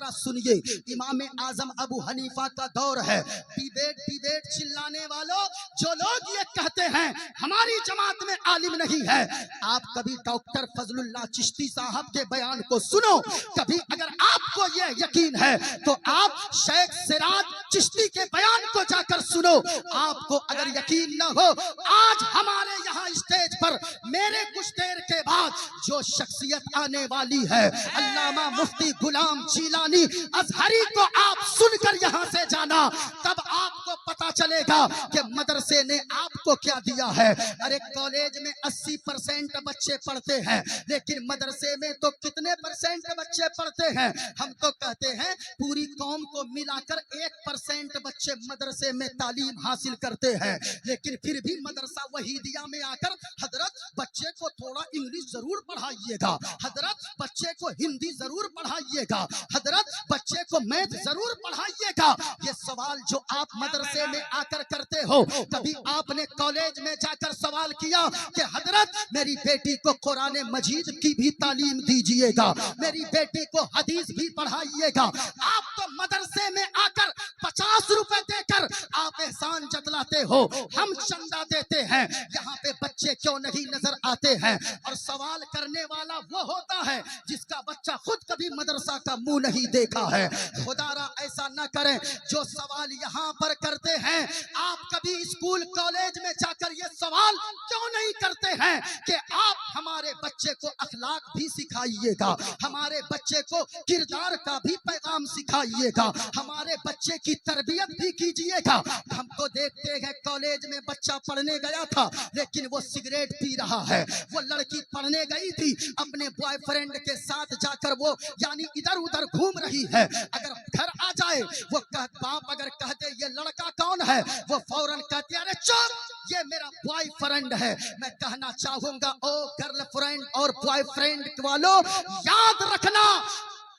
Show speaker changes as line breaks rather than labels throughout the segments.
जरा सुनिए, इमाम आजम अबू हनीफा का दौर है। डिबेट चिल्लाने वालों, जो लोग ये कहते हैं हमारी जमात में आलिम नहीं है, आप कभी डॉक्टर फजलुल्लाह चिश्ती साहब के बयान को सुनो। कभी अगर आपको ये यकीन है तो आप शेख सिराज चिश्ती के बयान को जाकर सुनो। आपको अगर यकीन न हो, आज हमारे यहाँ स्टेज पर मेरे कुछ देर के बाद जो शख्सियत आने वाली है, अल्लामा मुफ्ती गुलाम जीलानी अजहरी को आप सुनकर यहाँ से जाना, तब आपको पता चलेगा कि मदरसे ने आपको क्या दिया है। अरे कॉलेज में 80% बच्चे पढ़ते हैं, लेकिन मदरसे में तो कितने परसेंट बच्चे पढ़ते हैं? हम तो कहते हैं पूरी कौम को मिलाकर 1% बच्चे मदरसे में तालीम हासिल करते हैं। लेकिन फिर भी मदरसा वहीदिया में आकर हजरत बच्चे को थोड़ा इंग्लिश जरूर पढ़ाइएगा, हजरत बच्चे को हिंदी जरूर पढ़ाइएगा, हजरत बच्चे को मैथ जरूर पढ़ाइएगा। ये सवाल जो आप मदरसे में आकर करते हो, कभी आपने कॉलेज में जाकर सवाल किया कि हजरत मेरी बेटी को कुरान मजीद की भी तालीम दीजिएगा, मेरी बेटी को हदीस भी पढ़ाइएगा? आप तो मदरसे में आकर 50 रुपए देकर आप एहसान जतलाते हो, हम चंदा देते हैं, यहाँ पे बच्चे क्यों नहीं नजर आते हैं? और सवाल करने वाला वो होता है जिसका बच्चा खुद कभी मदरसा का मुंह नहीं देखा है। खुदारा ऐसा न करें, जो सवाल यहाँ पर करते हैं, आप कभी स्कूल कॉलेज में जाकर ये सवाल क्यों नहीं करते हैं कि आप हमारे बच्चे को अखलाक भी सिखाइएगा, हमारे बच्चे को किरदार का भी पैगाम सिखाइएगा, हमारे बच्चे की तरबियत भी कीजिएगा। हम तो देखते हैं कॉलेज में बच्चा पढ़ने गया था, लेकिन वो सिगरेट पी रहा है। वो लड़की पढ़ने गई थी, अपने बॉयफ्रेंड के साथ जाकर वो यानी इधर उधर घूम रही है। अगर घर आ जाए, वो बाप अगर कहते ये लड़का कौन है, वो फौरन कहते अरे चुप, ये मेरा बॉयफ्रेंड है। मैं कहना चाहूंगा ओ गर्लफ्रेंड और बॉयफ्रेंड वालों, याद रखना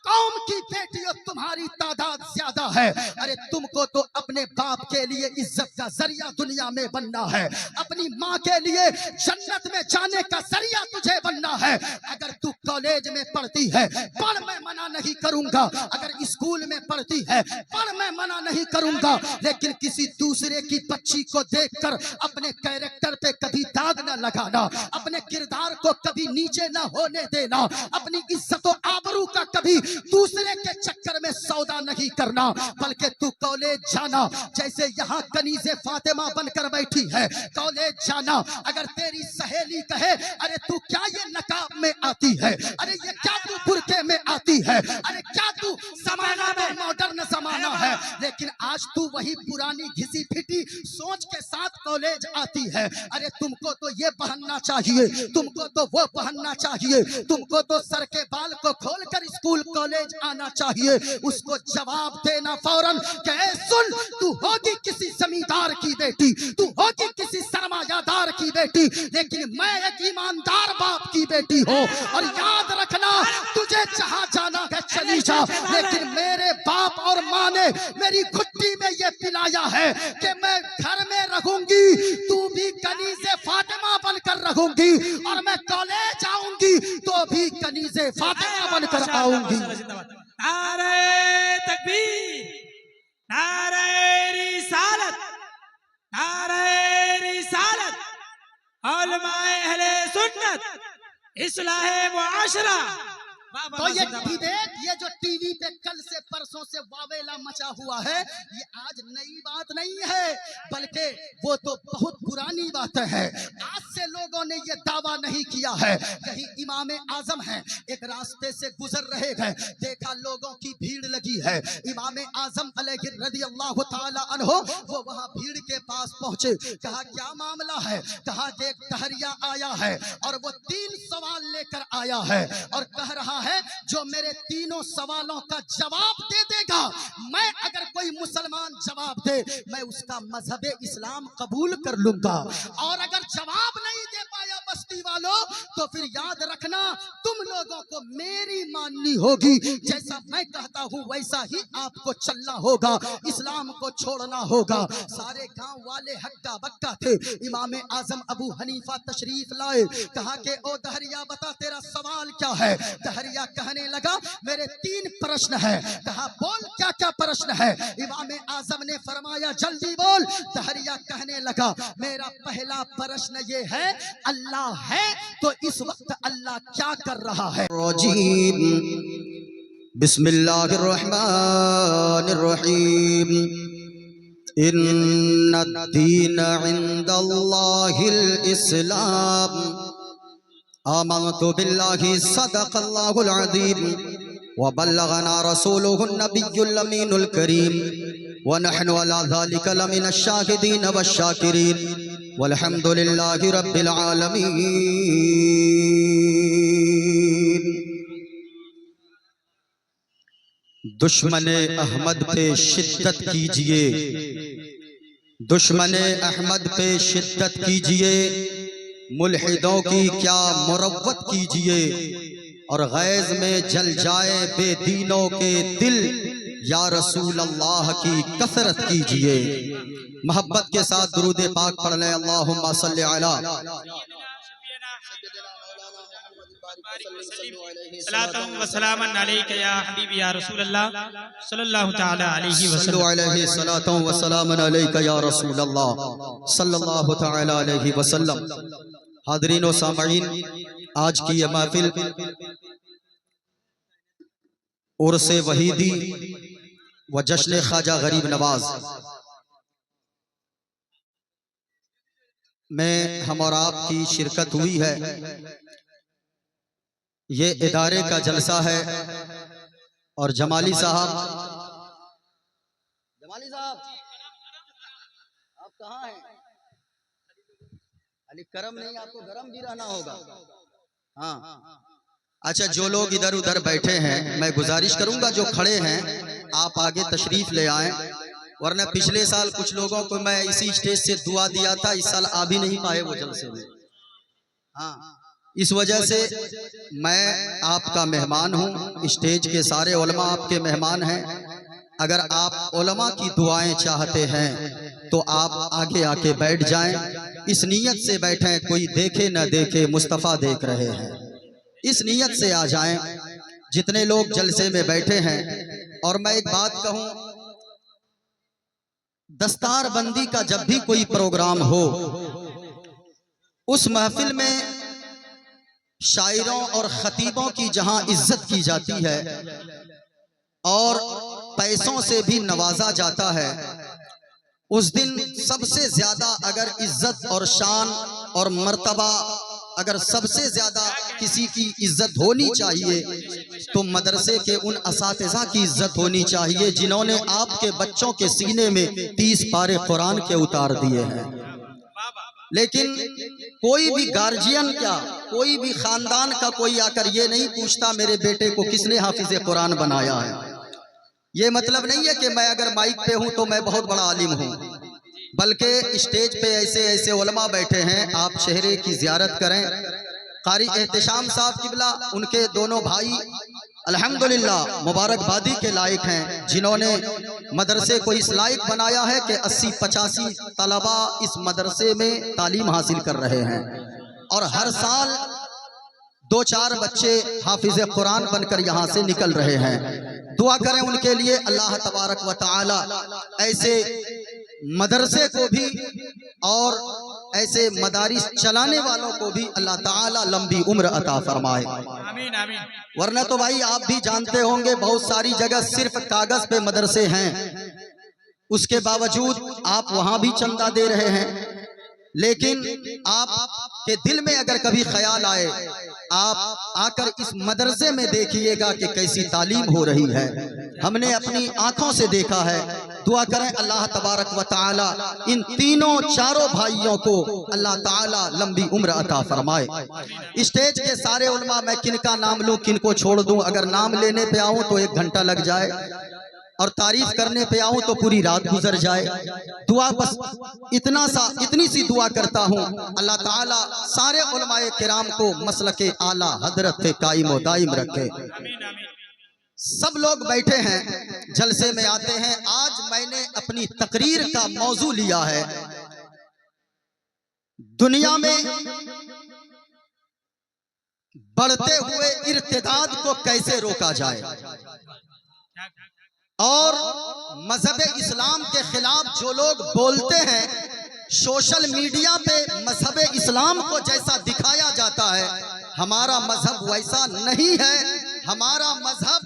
कौम की बेटियों तुम्हारी तादाद ज्यादा है। अरे तुमको तो अपने बाप के लिए इज्जत का जरिया दुनिया में बनना है, अपनी माँ के लिए जन्नत में जाने का जरिया तुझे बनना है। अगर तू कॉलेज में पढ़ती है, पढ़, मैं मना नहीं करूंगा। अगर स्कूल में पढ़ती है, पढ़, मैं मना नहीं करूंगा। लेकिन किसी दूसरे की बच्ची को देखकर अपने कैरेक्टर पे कभी दाग न लगाना, अपने किरदार को कभी नीचे न होने देना, अपनी इज्जत और आबरू का कभी दूसरे के चक्कर में सौदा नहीं करना। बल्कि तू कॉलेज जाना, जैसे यहाँ कनीज़े फातिमा बनकर बैठी है, कॉलेज जाना। अगर तेरी सहेली कहे अरे तू क्या ये नकाब में आती है, अरे ये क्या तू बुर्के में आती है, अरे क्या तू जमाना में मॉडर्न जमाना है, लेकिन आज तू वही पुरानी घिसी फिटी सोच के साथ कॉलेज आती है। अरे तुमको तो ये पहनना चाहिए, तुमको तो वो पहनना चाहिए, तुमको तो सर के बाल को खोलकर स्कूल कॉलेज आना चाहिए। उसको जवाब देना फौरन कि सुन, तू होगी किसी जमींदार की बेटी, तू होगी किसी सरमायादार की बेटी, लेकिन मैं एक ईमानदार बाप की बेटी हूँ। और याद रखना, तुझे जहाँ जाना है चली जा, लेकिन मेरे बाप और माँ ने मेरी घुट्टी में ये पिलाया है कि मैं घर में रहूंगी, तू भी कनीज़े फातिमा बनकर रहूंगी, और मैं कॉलेज आऊंगी तो भी कनीज़े फातिमा बनकर आऊंगी।
नारे तकबीर, नारे रिसालत, नारे रिसालत, उलमाए अहले सुन्नत, इस्लाह मुआशरा।
तो ये डिबेट, ये जो टीवी पे कल से परसों से वावेला मचा हुआ है, ये आज नई बात नहीं है, बल्कि वो तो बहुत पुरानी बात है। आज से लोगों ने ये दावा नहीं किया है। कहीं इमाम आजम है, एक रास्ते से गुजर रहे हैं, देखा लोगों की भीड़ लगी है। इमाम आजम अलैहि रज़ियल्लाहु ताला अन्हु वो वहां भीड़ के पास पहुंचे, कहा क्या मामला है? कहा देख टहरिया आया है और वो 3 सवाल लेकर आया है और कह रहा है जो मेरे तीनों सवालों का जवाब दे देगा, मैं अगर कोई मुसलमान जवाब दे मैं उसका मजहब इस्लाम कबूल कर लूंगा, और अगर जवाब नहीं दे पाया बस बस्ती वालों, तो फिर याद रखना तुम लोगों को मेरी माननी होगी। जैसा मैं कहता हूँ वैसा ही आपको चलना होगा, इस्लाम को छोड़ना होगा। सारे गांव वाले हक्का बक्का थे। इमाम आजम अबू हनीफा तशरीफ लाए, कहा कि ओ दहरिया बता तेरा सवाल क्या है। दहरिया कहने लगा मेरे 3 प्रश्न है। कहा बोल क्या क्या प्रश्न है। इमाम आजम ने फरमाया जल्दी बोल। दहरिया कहने लगा मेरा पहला प्रश्न ये है, अल्लाह है तो इस वक्त अल्लाह क्या कर रहा है। बिस्मिल्लाहिर्रहमानिर्रहीम। इन्नद्दीन इंदल्लाहिल इस्लाम। आमन्तु बिल्लाहि सदक़ल्लाहुल अज़ीम व बल्लगना रसूलुहुन नबियुल अमीनुल करीम व नहनु अला ज़ालिका लमिनश शाहिदीन वश्शाकिरीन वल्हम्दुलिल्लाहि रब्बिल आलमीन। दुश्मने अहमद पे शिद्दत कीजिए, दुश्मने अहमद पे शिद्दत कीजिए, मुल्हिदों की क्या मुरव्वत कीजिए, और गैज़ में जल जाए बेदीनों के दिल, या रसूल अल्लाह की कसरत कीजिए। मोहब्बत के साथ दुरूद पाक पढ़ लें। अल्लाहुम्मा सल्लि अला
सलातन व सलामन अलैका या हबीबी या रसूल अल्लाह सल्लल्लाहु तआला अलैहि वसल्लम।
अलैहि सलातन व सलामन अलैका या रसूल अल्लाह सल्लल्लाहु तआला अलैहि वसल्लम। हाज़रीन व सामईन, आज की यह महफिल उर्से वहीदी व जश्न ख्वाजा गरीब नवाज में हम और आपकी शिरकत हुई है। ये इदारे का जलसा है और जमाली साहब आप कहाँ हैं? अली करम नहीं, आपको गरम भी रहना होगा। हाँ अच्छा, जो लोग इधर उधर बैठे हैं मैं गुजारिश करूंगा जो खड़े हैं आप आगे तशरीफ ले आएं, वरना पिछले साल कुछ लोगों को मैं इसी स्टेज से दुआ दिया था, इस साल आ भी नहीं पाए वो जलसे में। हाँ, इस वजह से मैं आपका मेहमान हूँ, स्टेज के सारे उलमा आपके मेहमान हैं। अगर आप उलमा की दुआएं चाहते हैं तो आप आगे आके बैठ जाएं। इस नीयत से बैठें, कोई देखे न देखे मुस्तफ़ा देख रहे हैं, इस नीयत से आ जाएं जितने लोग जलसे में बैठे हैं। और मैं एक बात कहूं, दस्तार बंदी का जब भी कोई प्रोग्राम हो, उस महफिल में शायरों और खतीबों की जहां इज्जत की जाती है और पैसों से भी नवाजा जाता है, उस दिन सबसे ज्यादा अगर इज्जत और शान और मर्तबा, अगर सबसे ज्यादा किसी की इज्जत होनी चाहिए तो मदरसे के उन असातिज़ा की इज्जत होनी चाहिए जिन्होंने आपके बच्चों के सीने में 30 पारे कुरान के उतार दिए हैं। लेकिन कोई भी गार्जियन, क्या कोई भी खानदान का कोई आकर ये नहीं पूछता मेरे बेटे को किसने हाफिज कुरान बनाया है। ये मतलब नहीं है कि मैं अगर माइक पे हूं तो मैं बहुत बड़ा आलिम हूं, बल्कि स्टेज पे ऐसे ऐसे उलमा बैठे हैं। आप चेहरे की ज़ियारत करें, कारी एहतिशाम साहब किबला, उनके दोनों भाई अल्हम्दुलिल्लाह मुबारकबादी के लायक हैं, जिन्होंने मदरसे को इस लायक बनाया है कि 80-85 तलबा इस मदरसे में तालीम हासिल कर रहे हैं और हर साल 2-4 बच्चे हाफिज कुरान बनकर यहाँ से निकल रहे हैं। दुआ करें उनके लिए, अल्लाह तबारक व तआला ऐसे मदरसे को भी और ऐसे मदारिस चलाने वालों को भी अल्लाह ताला लंबी उम्र अता फरमाए।
आमीन आमीन।
वरना तो भाई आप भी जानते होंगे बहुत सारी जगह सिर्फ कागज पे मदरसे हैं, उसके बावजूद आप वहां भी चंदा दे रहे हैं। लेकिन आपके दिल में अगर कभी ख्याल आए, आप आकर इस मदरसे में देखिएगा कि कैसी तालीम हो रही है, हमने अपनी आंखों से देखा है। दुआ करें अल्लाह तबारक व तआला इन तीनों चारों भाइयों को अल्लाह ताला लंबी उम्र अता फरमाए। स्टेज के सारे उलमा, मैं किनका नाम लूं किनको छोड़ दूं, अगर नाम लेने पे आऊं तो 1 घंटा लग जाए। और तारीफ करने पे आऊं तो पूरी रात गुजर जाए। दुआ बस इतनी सी दुआ करता हूं, अल्लाह ताला सारे उलमाए किराम को मसलके आला हजरत पे कायम व दायम रखे। सब लोग बैठे हैं, जलसे में आते हैं। आज मैंने अपनी तकरीर का मौजू लिया है, दुनिया में बढ़ते हुए इर्तिदाद को कैसे रोका जाए और मजहब इस्लाम के खिलाफ जो लोग बोलते हैं, सोशल मीडिया पे मजहब इस्लाम को जैसा दिखाया जाता है, हमारा मजहब वैसा नहीं है। हमारा मजहब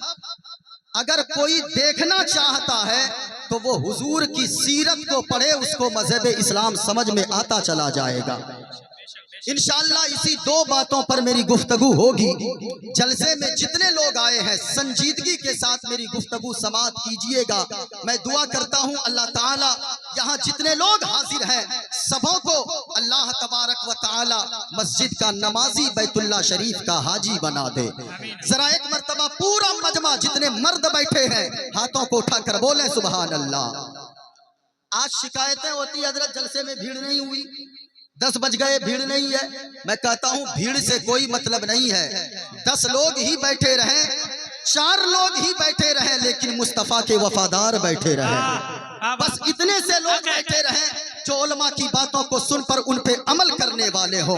अगर कोई देखना चाहता है तो वो हुजूर की सीरत को पढ़े, उसको मजहब इस्लाम समझ में आता चला जाएगा। इंशाअल्लाह इसी दो बातों पर मेरी गुफ्तगू होगी। जलसे में जितने लोग आए हैं संजीदगी के साथ मेरी गुफ्तगू समाअत कीजिएगा। मैं दुआ करता हूं अल्लाह ताला यहाँ जितने लोग हाजिर हैं सबों को अल्लाह तबारक व ताला मस्जिद का नमाजी बैतुल्लाह शरीफ का हाजी बना दे। जरा एक मर्तबा पूरा मजमा जितने मर्द बैठे हैं हाथों को उठाकर बोले सुभान अल्लाह। आज शिकायतें होती है हजरत जलसे में भीड़ नहीं हुई, 10 बज गए भीड़ नहीं है। मैं कहता हूं भीड़ से कोई मतलब नहीं है। 10 लोग ही बैठे रहे, 4 लोग ही बैठे रहे, लेकिन मुस्तफा के वफादार बैठे रहे। बस इतने से लोग बैठे रहे जो उलमा की बातों को सुनकर उन पे अमल करने वाले हो।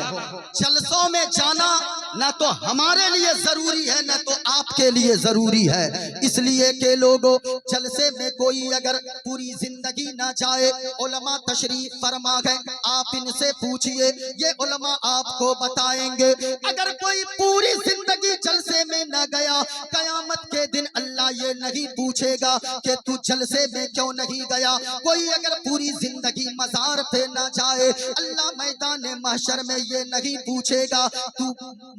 जलसों में जाना ना तो हमारे लिए जरूरी है ना तो आपके लिए जरूरी है, इसलिए के लोगों जलसे में कोई अगर पूरी जिंदगी ना जाए, उलमा तशरीफ फरमा गए, आप इनसे पूछिए, ये उलमा आपको बताएंगे। अगर कोई पूरी जिंदगी जलसे में न गया, कयामत के दिन अल्लाह ये नहीं पूछेगा कि तू जलसे में क्यों नहीं गया। कोई अगर पूरी जिंदगी मजार पे न जाए, अल्लाह मैदान महशर में ये नहीं पूछेगा तू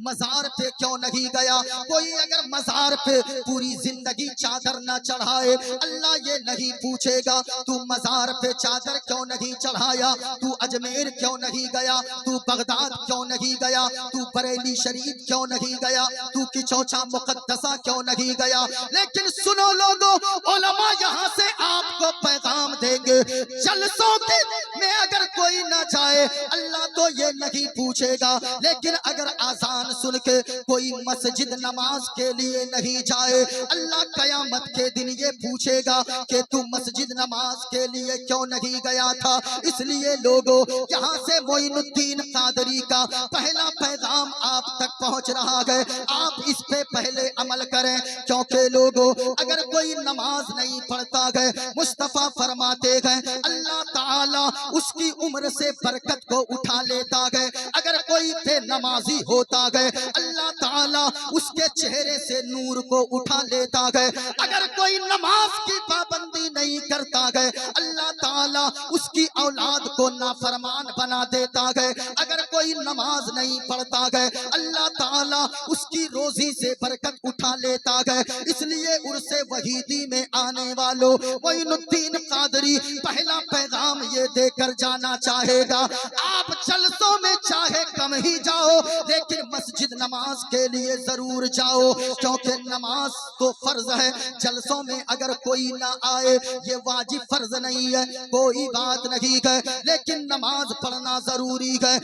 मजार पे क्यों नहीं गया। कोई अगर मजार पे पूरी जिंदगी चादर न चढ़ाए, अल्लाह ये नहीं पूछेगा तू मजार पे चादर क्यों नहीं चढ़ाया, तू अजमेर क्यों नहीं गया, तू बगदाद क्यों नहीं गया, तू बरेली शरीफ क्यों नहीं गया, तू किचौचा मुकद्दसा क्यों नहीं गया। लेकिन सुनो लोगों, उलमा यहाँ से आपको पैगाम देंगे, जलसों के में अगर कोई न जाए अल्लाह तो ये नहीं पूछेगा, लेकिन अगर आजान सुन के कोई मस्जिद नमाज के लिए नहीं जाए, अल्लाह कयामत के दिन ये पूछेगा कि तू मस्जिद नमाज के लिए क्यों नहीं गया था। इसलिए लोगों यहाँ से मोइनुद्दीन कादरी का पहला पैगाम आप तक पहुँच रहा है, आप इस पे पहले अमल करें। क्योंकि लोगों अगर कोई नमाज नहीं पढ़ता है, मुस्तफा फरमाते हैं अल्लाह ताला उसकी उम्र से बरकत को उठा लेता है। अगर कोई बेनमाजी होता है, अल्लाह ताला उसके चेहरे से नूर को उठा लेता है। अगर कोई नमाज की पाबंदी नहीं करता है, अल्लाह ताला उसकी औलाद को नाफरमान बना देता है। अगर कोई नमाज नहीं पढ़ता है, अल्लाह ताला उसकी रोजी से बरकत उठा लेता है। इसलिए उर्से वहीदी में आने वालों मोइनुद्दीन कादरी पहला पैगाम ये देकर जाना चाहेगा, आप जलसों में चाहे कम ही जाओ लेकिन मस्जिद नमाज के लिए जरूर जाओ, क्योंकि नमाज तो फर्ज है। जलसों में अगर कोई ना आए ये वाजिब फर्ज नहीं है, कोई बात नहीं है, लेकिन नमाज पढ़ना जरूरी है।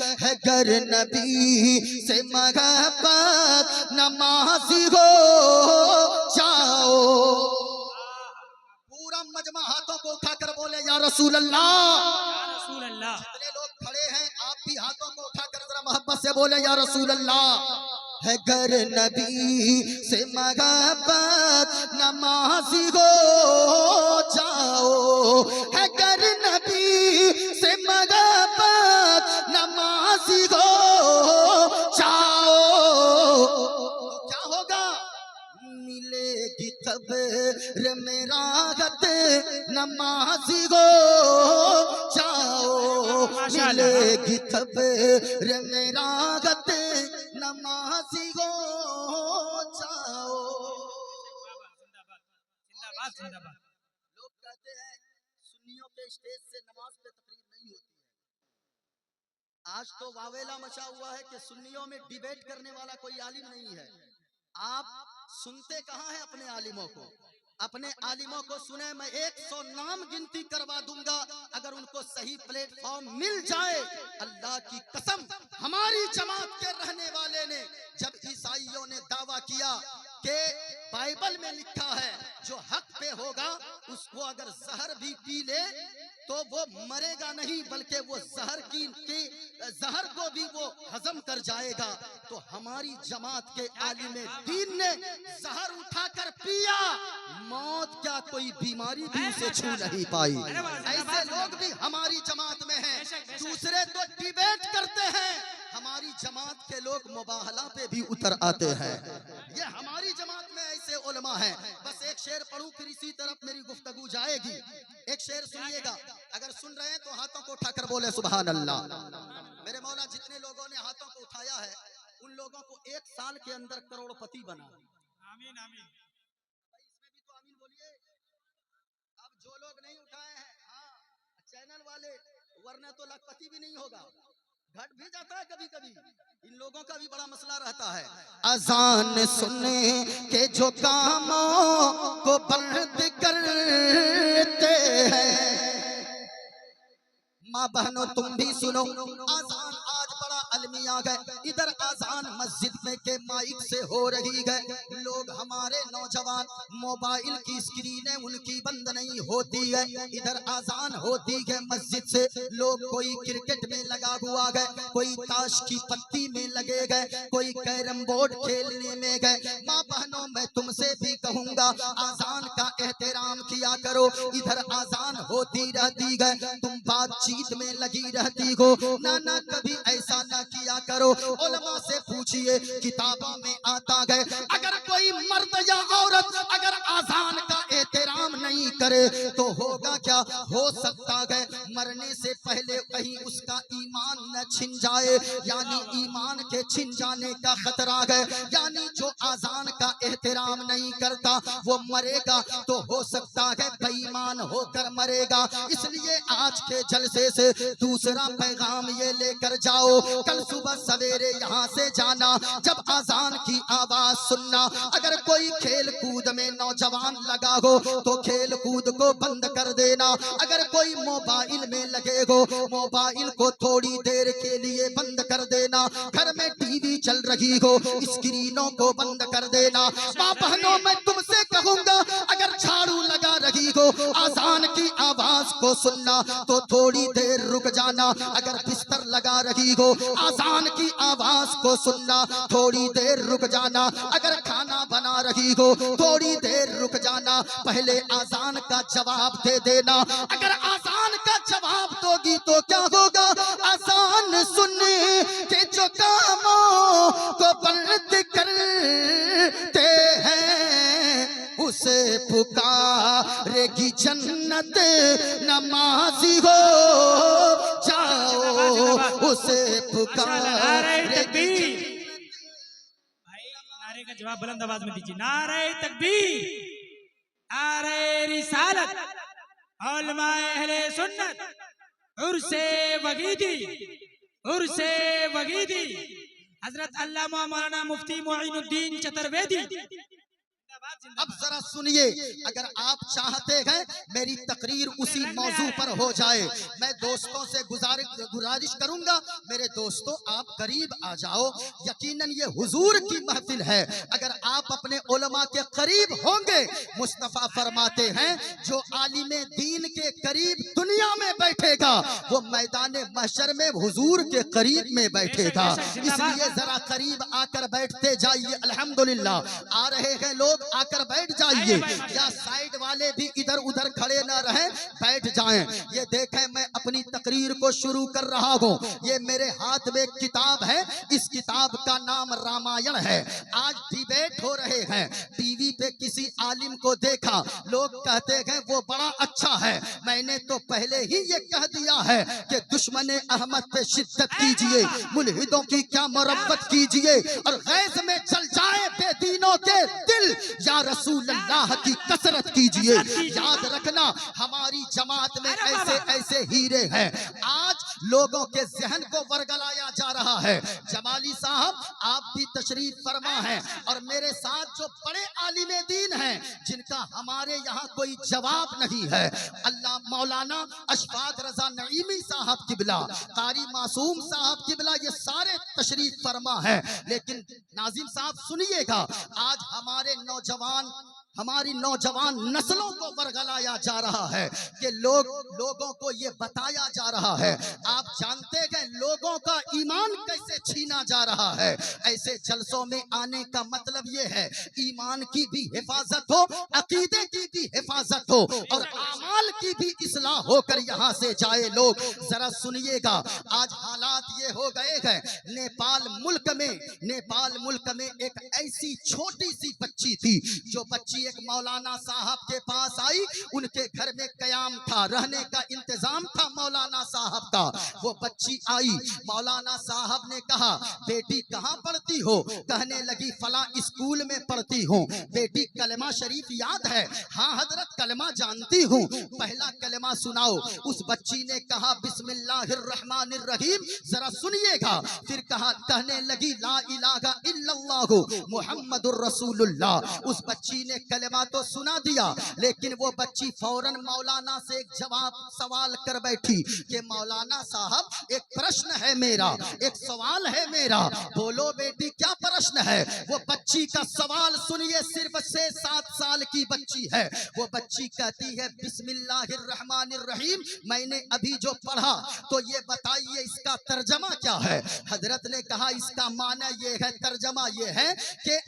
गर नबी से महब्बत नमाजी हो जाओ। पूरा मजमा हाथों को उठाकर बोले या रसूल अल्लाह। जितने लोग खड़े हैं आप भी हाथों को उठाकर जरा मोहब्बत से बोले या रसूल अल्लाह। है गर नबी से महब्बत नमाजी हो जाओ, है गर नबी से महब्बत नमाजी हो जाओ। क्या होगा? मिलेगी खबर मेरा गत नमाजी हो जाओ, मिलेगी खबर मेरा गत नमाजी हो जाओ। लोग कहते हैं सुन्नियों के स्टेज से नमाज पे तकरीर नहीं होती है। आज तो वावेला मचा हुआ है कि सुन्नियों में डिबेट करने वाला कोई आलिम नहीं है। आप सुनते कहाँ हैं अपने आलिमों को? अपने आलिमों को सुने, मैं 100 नाम गिनती करवा दूंगा, अगर उनको सही प्लेटफॉर्म मिल जाए। अल्लाह की कसम, हमारी जमात के रहने वाले ने, जब ईसाइयों ने दावा किया कि बाइबल में लिखा है जो हक पे होगा उसको अगर जहर भी पी ले तो वो मरेगा नहीं, बल्कि वो जहर को भी वो हजम कर जाएगा, तो हमारी जमात के आलिम दीन ने जहर उठाकर पिया, मौत क्या कोई बीमारी भी उसे छू नहीं पाई। ऐसे लोग भी हमारी जमात में हैं। दूसरे तो डिबेट करते हैं, हमारी जमात के लोग मुबाहला पे भी उतर आते हैं। ये हमारी जमात में ऐसे उलमा हैं। बस एक शेर पढ़ूं फिर इसी तरफ मेरी गुफ्तगू जाएगी। एक शेर सुनिएगा, अगर सुन रहे हैं तो हाथों को उठाकर बोले सुभान अल्लाह। मेरे मौला जितने लोगों ने हाथों को उठाया है उन लोगों को 1 साल के अंदर करोड़पति बना।
आमीन आमीन।
इसमें भी तो आमीन बोलिए। अब जो लोग नहीं उठाए हैं, हाँ चैनल वाले, वरना तो लखपति भी नहीं होगा, घट भी जाता है कभी कभी। इन लोगों का भी बड़ा मसला रहता है। अजान सुनने के जो कामों को बंद करते हैं, माँ बहनों तुम भी सुनो, आजान आज बड़ा अलमिया गए। इधर आजान मस्जिद में के माइक से हो रही है, लोग हमारे नौजवान मोबाइल की स्क्रीनें उनकी बंद नहीं होती है, इधर आजान होती है मस्जिद से, लोग कोई क्रिकेट में लगा हुआ गए, कोई ताश की पत्ती में लगे गए, कोई कैरम बोर्ड खेलने में गए। माँ बहनों मैं तुमसे भी कहूँगा आजान का एहतराम किया करो। इधर आजान होती रहती है, तुम बातचीत में लगी रहती हो, ना कभी ऐसा ना किया करो। उलमा से पूछिए, किताबों में आता है अगर कोई मर्द या औरत अगर आजान का एहतराम नहीं करे तो होगा क्या, हो सकता है मरने से पहले कहीं उसका ईमान न छिन जाए, यानी ईमान के छिन जाने का खतरा है। यानी जो आजान का एहतराम नहीं करता वो मरेगा तो हो सकता है बेईमान होकर मरेगा। इसलिए आज के जलसे से दूसरा पैगाम ये लेकर जाओ, कल सुबह सवेरे यहाँ से जाना, जब आजान की आवाज सुनना, अगर कोई खेल कूद में नौजवान लगा हो तो खेल कूद को बंद कर देना, अगर कोई मोबाइल में लगे हो मोबाइल को थोड़ी देर के लिए बंद कर देना, घर में टीवी चल रही हो स्क्रीनों को बंद कर देना। माँ बहनों मैं तुमसे कहूँगा अगर झाड़ू लगा रही हो आजान की आवाज को सुनना तो थोड़ी देर रुक जाना, अगर बिस्तर लगा रही हो आजान की आवाज को सुनना थोड़ी देर रुक जाना, अगर खाना बना रही हो थोड़ी देर रुक जाना, पहले आजान का जवाब दे देना। अगर आजान का जवाब दोगी तो क्या होगा, आजान सुनने के जो कामों को बंद करते हैं उसे पुकारेगी जन्नत, नमाजी हो जाओ उसे पुकारेगी।
नारे का जवाब बुलंद आवाज में दीजिए, नारे तकबीर, नारे रिसालत, उलमाए अहले सुन्नत, उर्से वगीदी, उर्से वगीदी, हजरत अल्लामा मौलाना मुफ्ती मोइनुद्दीन चतुर्वेदी।
अब जरा सुनिए, अगर आप चाहते हैं मेरी तकरीर उसी मौजू पर हो जाए, मैं दोस्तों से गुजारिश करूंगा, मेरे दोस्तों आप करीब आ जाओ। यकीनन ये हुजूर की महफिल है, अगर आप अपने उलमा के करीब होंगे, मुस्तफा फरमाते हैं जो आलिमे दीन के करीब दुनिया में बैठेगा वो मैदान महशर में हुजूर के करीब में बैठेगा। इसलिए जरा करीब आकर बैठते जाइए। अल्हम्दुलिल्लाह आ रहे हैं लोग, आकर बैठ जाइए, या साइड वाले भी इधर उधर खड़े ना रहें, बैठ जाएं। ये देखें मैं अपनी तकरीर को शुरू कर रहा हूँ, ये मेरे हाथ में किताब है, इस किताब का नाम रामायण है। आज डिबेट हो रहे हैं, टीवी पे किसी आलिम को देखा, लोग कहते हैं वो बड़ा अच्छा है, मैंने तो पहले ही ये कह दिया है कि दुश्मन अहमद पे शिद्दत कीजिए, मुल्हिदों की क्या मुरब्बत कीजिए और गैस में चल जाए बेदीनों के दिल, या रसूल अल्लाह की कसरत कीजिए। याद रखना हमारी जमात में ऐसे ऐसे हीरे हैं। आज लोगों के जहन को वर्गलाया जा रहा है। जमाली साहब आप भी तशरीफ फरमा हैं और मेरे साथ जो बड़े आलिम दीन हैं जिनका हमारे यहाँ कोई जवाब नहीं है, अल्लाह मौलाना अशफाक रजा नईमी साहब किबला, कारी मासूम साहब किबला, ये सारे तशरीफ फरमा है। लेकिन नाजिम साहब सुनिएगा, आज हमारी नौजवान नस्लों को वर्गलाया जा रहा है कि लोगों को ये बताया जा रहा है। आप जानते हैं लोगों का ईमान कैसे छीना जा रहा है। ऐसे जलसों में आने का मतलब ये है ईमान की भी हिफाजत हो, अकीदे की भी हिफाजत हो और आमाल की भी इस्लाह होकर यहाँ से जाए लोग। जरा सुनिएगा, आज हालात ये हो गए हैं, नेपाल मुल्क में एक ऐसी छोटी सी बच्ची थी, जो बच्ची एक मौलाना साहब के पास आई। उनके घर में कयाम था, रहने का इंतजाम था मौलाना साहब का। वो बच्ची आई, मौलाना साहब ने कहा बेटी कहाँ पढ़ती हो? कहने लगी फला स्कूल में पढ़ती हूँ। बेटी कलमा शरीफ याद है? हाँ हजरत कलमा जानती हूँ। पहला कलमा सुनाओ। उस बच्ची ने कहा बिस्मिल्लाहिर्रहमानिर्रहीम। जरा सुनिएगा, फिर कहा कहने लगी ला इलाहा इल्लल्लाहु मुहम्मदुर रसूलुल्लाह। उस बच्ची ने कलमा तो सुना दिया, लेकिन वो बच्ची फौरन मौलाना से एक सवाल कर बैठी कि मौलाना साहब एक प्रश्न है मेरा, एक सवाल है मेरा। बोलो बेटी क्या प्रश्न है? वो बच्ची का सवाल सुनिए, सिर्फ 6-7 साल की बच्ची है। वो बच्ची कहती है बिस्मिल्लाहिर्रहमानिर्रहीम, मैंने अभी जो पढ़ा तो ये बताइए इसका तर्जमा क्या है? हजरत ने कहा इसका माना ये है, तर्जमा ये है कि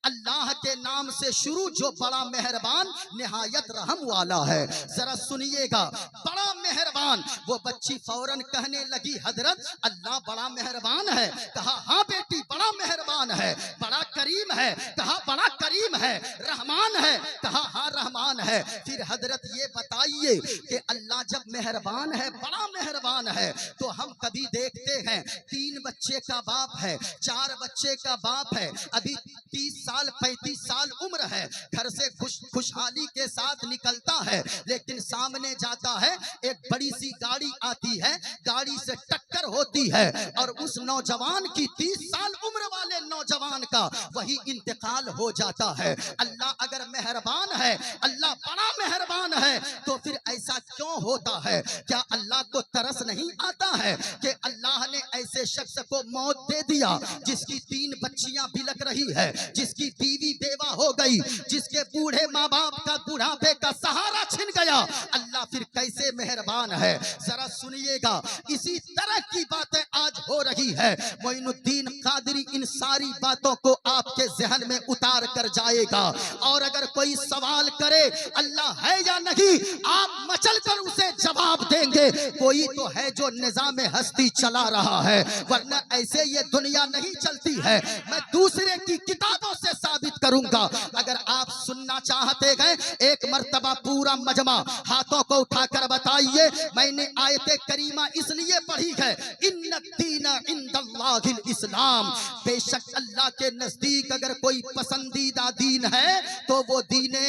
अल्लाह के नाम से शुरू जो बड़ा मेहरबान निहायत रहम वाला है। जरा सुनिएगा, बड़ा मेहरबान। वो बच्ची फौरन कहने लगी हजरत अल्लाह बड़ा मेहरबान है? कहा हाँ बेटी बड़ा मेहरबान है। बड़ा करीम है? कहा बड़ा करीम है। रहमान है? कहा हाँ रहमान है। फिर हजरत ये बताइए कि अल्लाह जब मेहरबान है, बड़ा मेहरबान है, तो हम कभी देखते हैं 3 बच्चे का बाप है, 4 बच्चे का बाप है, अभी 30 साल 35 साल उम्र है, घर से खुशहाली के साथ निकलता है, लेकिन सामने जाता है एक बड़ी सी गाड़ी आती है, गाड़ी से टक्कर होती है और उस नौजवान की 30 साल उम्र वाले नौजवान का वही इंतकाल हो जाता है। अल्लाह अगर मेहरबान है, अल्लाह बड़ा मेहरबान है, तो फिर ऐसा क्यों होता है? क्या अल्लाह को तरस नहीं आता है कि अल्लाह ने ऐसे शख्स को मौत दे दिया जिसकी 3 बच्चियां बिलक रही है, जिसकी बीवी बेवा हो गई, जिसके बूढ़े माँ बाप का बुढ़ापे का सहारा छिन गया? अल्लाह फिर कैसे मेहरबान है? जरा सुनिएगा, इसी तरह की बातें आज हो रही है। मोइनुद्दीन कादरी इन सारी बातों को आपके जहन में उतार कर जाएगा और अगर कोई सवाल करे अल्लाह है या नहीं, आप मचल कर उसे जवाब देंगे। कोई तो है जो निजाम हस्ती चला रहा है, वरना ऐसे ये दुनिया नहीं चलती है। मैं दूसरे की किताबों से साबित करूंगा। अगर आप सुनना चाहते हैं, एक मर्तबा पूरा मजमा हाथों को उठाकर बताइए, मैंने आयते करीमा इसलिए पढ़ी है, इन्नद्दीना इंदल्लाहिल इस्लाम, बेशक अल्लाह के नजदीक अगर कोई पसंदीदा दीन है तो वो दीने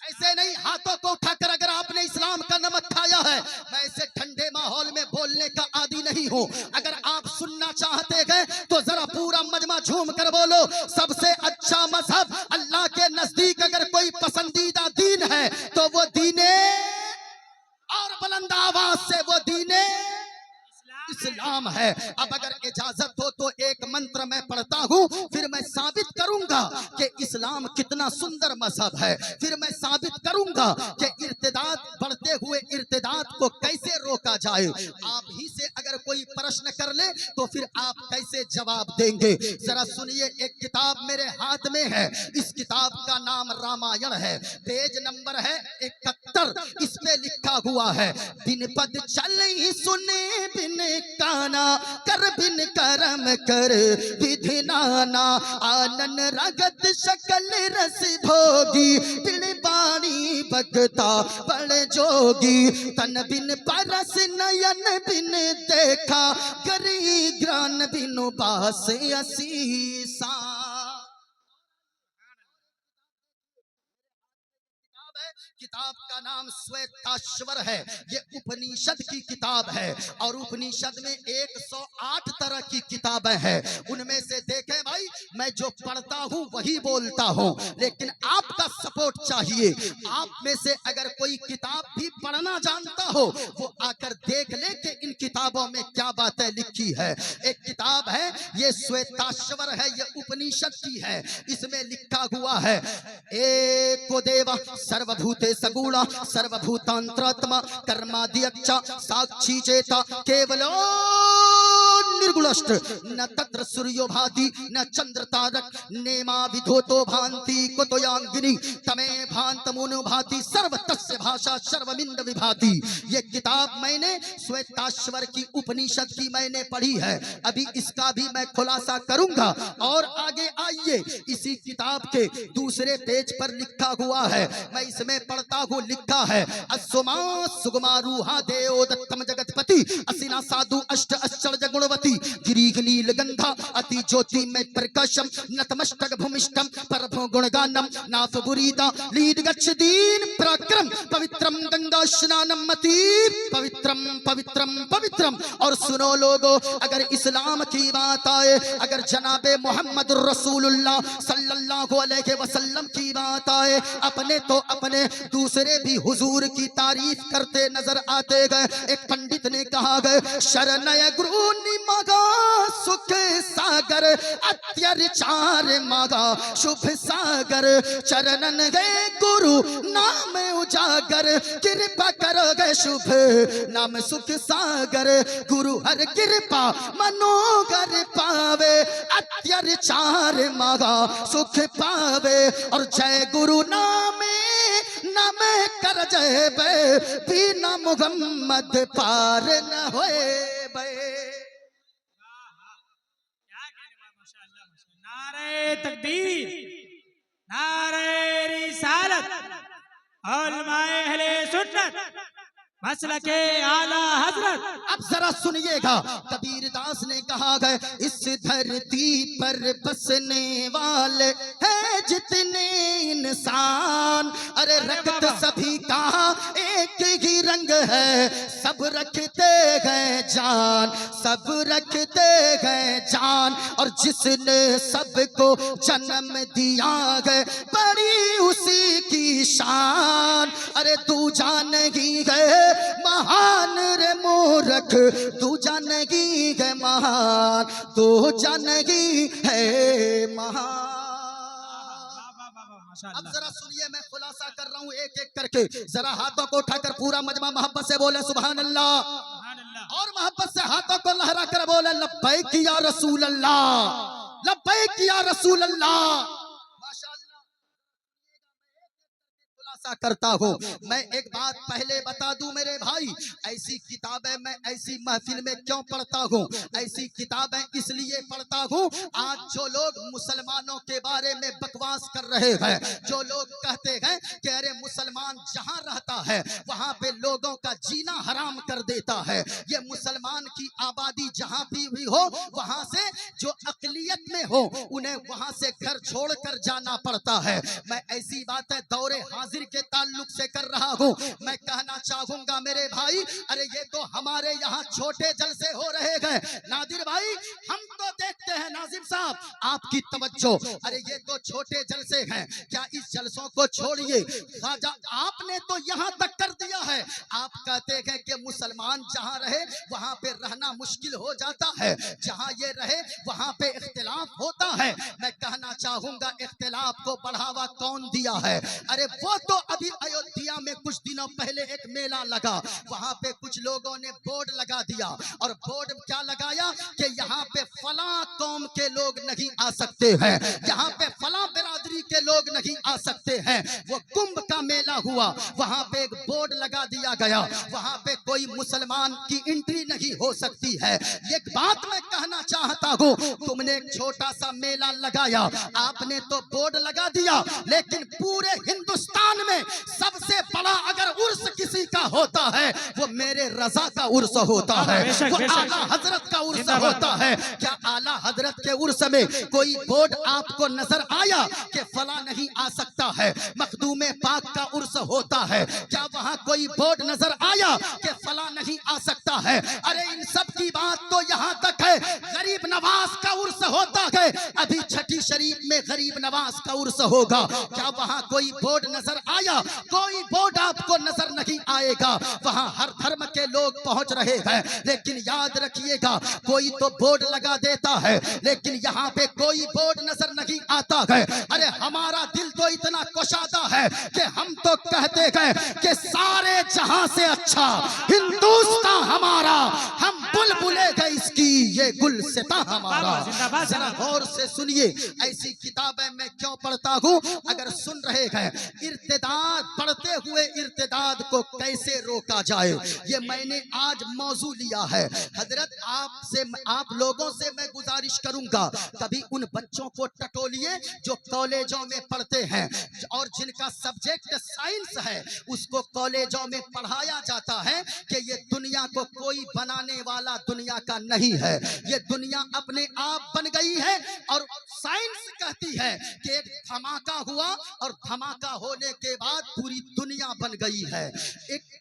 ऐसे नहीं हाथों को उठाकर अगर आपने इस्लाम का नमक खाया है। मैं ऐसे ठंडे माहौल में बोलने का आदी नहीं हूँ। अगर आप सुनना चाहते हैं तो जरा पूरा मजमा झूम कर बोलो, सबसे अच्छा मजहब अल्लाह के नजदीक अगर कोई पसंदीदा दीन है तो वो दीने, और बुलंद आवाज से वो दीने इस्लाम है। अब अगर इजाजत हो तो एक मंत्र मैं पढ़ता हूँ, फिर मैं साबित करूंगा कि इस्लाम कितना सुंदर मजहब है। फिर मैं साबित करूंगा कि इर्तिदाद, बढ़ते हुए इर्तिदाद को कैसे रोका जाए। आप ही से अगर कोई प्रश्न कर ले तो फिर आप कैसे जवाब देंगे? जरा सुनिए, एक किताब मेरे हाथ में है, इस किताब का नाम रामायण है, पेज नंबर है 71। इस पे लिखा हुआ है, बिन पद चल सुने बिन काना कर बिन करम कर विधि नाना, आनन रगत शकल रस भोगी, बिन बाणी बगता बड़ जोगी, तन बिन परस नयन बिन देखा, गरी ग्रान बिनु बास असीसा। है, किताब का नाम श्वेताश्वर है। ये उपनिषद की किताब है और उपनिषद में 108 तरह की किताबें हैं। उनमें से देखें भाई, मैं जो पढ़ता हूँ वही बोलता हूँ, लेकिन आपका सपोर्ट चाहिए। आप में से अगर कोई किताब भी पढ़ना जानता हो वो आकर देख ले कि इन किताबों में क्या बातें लिखी है। एक किताब है ये श्वेताश्वर है, ये उपनिषद की है। इसमें लिखा हुआ है एको देव सर्वभूते सगुणा सर्वभूतांतरात्मा कर्माध्यक्ष साक्षी चेता केवलो निर्गुणष्ट न तत्र सूर्यो भाति न चंद्र तारक नेमा विधोतो भांति कुतोयांगिनी तमे भांतमुनु भाति सर्व तस्य भाषा सर्वमिंद विभाति। ये किताब मैंने श्वेताश्वर की उपनिषद की मैंने पढ़ी है। अभी इसका भी मैं खुलासा करूंगा। और आगे आइए, इसी किताब के दूसरे पेज पर लिखा हुआ है, मैं इसमें पढ़ता हूँ। लिखा है असुमा सुगमा रूहा देव दत्तम जगतपति असिना साधु अष्ट अश्चर्य गुणवती गिरीह नील गंधा अति ज्योति में प्रकाशम नतमस्तक भूमिष्ठम परभो गुणगानम नाफ बुरीदा लीड गच्छ दीन पराक्रम पवित्रम गंगा स्नानम मति पवित्रम पवित्रम पवित्रम। और सुनो लोगो, अगर इस्लाम की बात आए, अगर जनाबे मोहम्मद रसूलुल्लाह सल्लल्लाहु अलैहि वसल्लम की बात आए, अपने तो अपने दूसरे भी हुजूर की तारीफ करते नजर आते गए। एक पंडित ने कहा गए शरणय गुरु निमगा सुख सागर अत्याचार मगा शुभ सागर चरणन गए गुरु नाम उजागर कृपा करो गए शुभ नाम सुख सागर गुरु हर कृपा मनोगर पावे अत्याचार मगा सुख पावे। और जय गुरु नामे नाम कर जय बे बिना मुहम्मद पार न होए बे।
नारे तकबीर, नारे रिसालत, उलमाए अहले सुन्नत, मसलके आला हजरत।
अब जरा सुनिएगा, कबीर दास ने कहा गए इस धरती पर बसने वाले हैं जितने इंसान, अरे रक्त सभी का एक ही रंग है, सब रखते गए जान, सब रखते गए जान। और जिसने सबको जन्म दिया गए बड़ी उसी की शान, अरे तू जानेगी गए महान रे मूर्ख, तू जानेगी है महान, तू जानेगी है महान। अब जरा सुनिए, मैं खुलासा कर रहा हूँ एक एक करके। जरा हाथों को उठाकर पूरा मजमा मोहब्बत से बोले सुभान अल्लाह, और मोहब्बत से हाथों को लहरा कर बोले लब्बैक या रसूल अल्लाह, लब्बैक या रसूल अल्लाह। करता हूँ मैं एक बात पहले बता दूं मेरे भाई, ऐसी किताबें मैं ऐसी महफिल में क्यों पढ़ता हूँ? ऐसी किताबें इसलिए पढ़ता हूँ, आज जो लोग मुसलमानों के बारे में बकवास कर रहे हैं, जो लोग कहते हैं कि अरे मुसलमान जहाँ रहता है वहाँ पे लोगों का जीना हराम कर देता है, ये मुसलमान की आबादी जहाँ भी हो वहाँ से जो अकलियत में हो उन्हें वहाँ से घर छोड़कर जाना पड़ता है। मैं ऐसी बातें दौरे हाजिर के ताल्लुक से कर रहा हूँ। मैं कहना चाहूंगा मेरे भाई, अरे ये तो हमारे यहाँ छोटे जलसे हो रहे हैं नादिर भाई, हम तो देखते हैं नाजिम साहब आपकी तवज्जो, अरे ये तो छोटे जलसे हैं, क्या इस जलसों को छोड़िए, ख्वाजा आपने तो यहाँ तक कर दिया है, आप कहते हैं कि मुसलमान जहाँ रहे वहाँ पे रहना मुश्किल हो जाता है, जहाँ ये रहे वहाँ पे इख्तिलाफ होता है। मैं कहना चाहूंगा इख्तिलाफ को बढ़ावा कौन दिया है? अरे वो तो अभी अयोध्या में कुछ दिनों पहले एक मेला लगा, वहां पे कुछ लोगों ने बोर्ड लगा दिया, और बोर्ड क्या लगाया कि यहाँ पे फला कौम के लोग नहीं आ सकते हैं, यहाँ पे फला बिरादरी के लोग नहीं आ सकते हैं। वो कुंभ का मेला हुआ, वहां पे एक बोर्ड लगा दिया गया, वहां पे कोई मुसलमान की एंट्री नहीं हो सकती है। एक बात मैं कहना चाहता हूँ, तुमने एक छोटा सा मेला लगाया, आपने तो बोर्ड लगा दिया, लेकिन पूरे हिंदुस्तान में सबसे बड़ा अगर उर्स किसी का होता है वो मेरे रजा का उर्स होता है, वो आला हजरत का उर्स होता है। क्या आला हजरत के उर्स में कोई बोर्ड आपको नजर आया कि फला नहीं आ सकता है? मखदूम पाक का उर्स होता है, क्या वहाँ कोई बोर्ड नजर आया कि फला नहीं आ सकता है? अरे इन सब की बात तो यहाँ तक है, गरीब नवाज का उर्स होता है। अभी छठी शरीफ में गरीब नवाज का उर्स होगा, क्या वहाँ कोई बोर्ड नजर आया? कोई बोर्ड आपको नजर नहीं आएगा। वहाँ हर धर्म के लोग पहुंच रहे हैं, लेकिन याद रखिएगा कोई तो बोर्ड लगा देता है, लेकिन यहाँ पे कोई बोर्ड नजर नहीं आता है। अरे हमारा दिल तो इतना कुशादा है कि हम तो कहते हैं कि सारे जहां से अच्छा हिंदुस्तान हमारा, हम बुलबुले गए इसकी ये गुलसिता हमारा। जरा गौर से सुनिए, ऐसी किताबें मैं क्यों पढ़ता हूँ? अगर सुन रहे हैं इर्तिदाद, बढ़ते हुए इर्तिदाद को कैसे रोका जाए, ये मैंने आज मौजू लिया है। हजरत आपसे, आप लोगों से मैं गुजारिश करूंगा, कभी उन बच्चों को टटोलिए जो कॉलेजों में पढ़ते हैं और जिनका सब्जेक्ट साइंस है, उसको कॉलेजों में पढ़ाया जाता है कि ये दुनिया को कोई बनाने वाला दुनिया का नहीं है, ये दुनिया अपने आप बन गई है। और साइंस कहती है कि एक धमाका हुआ और धमाका होने के बाद पूरी दुनिया बन गई है।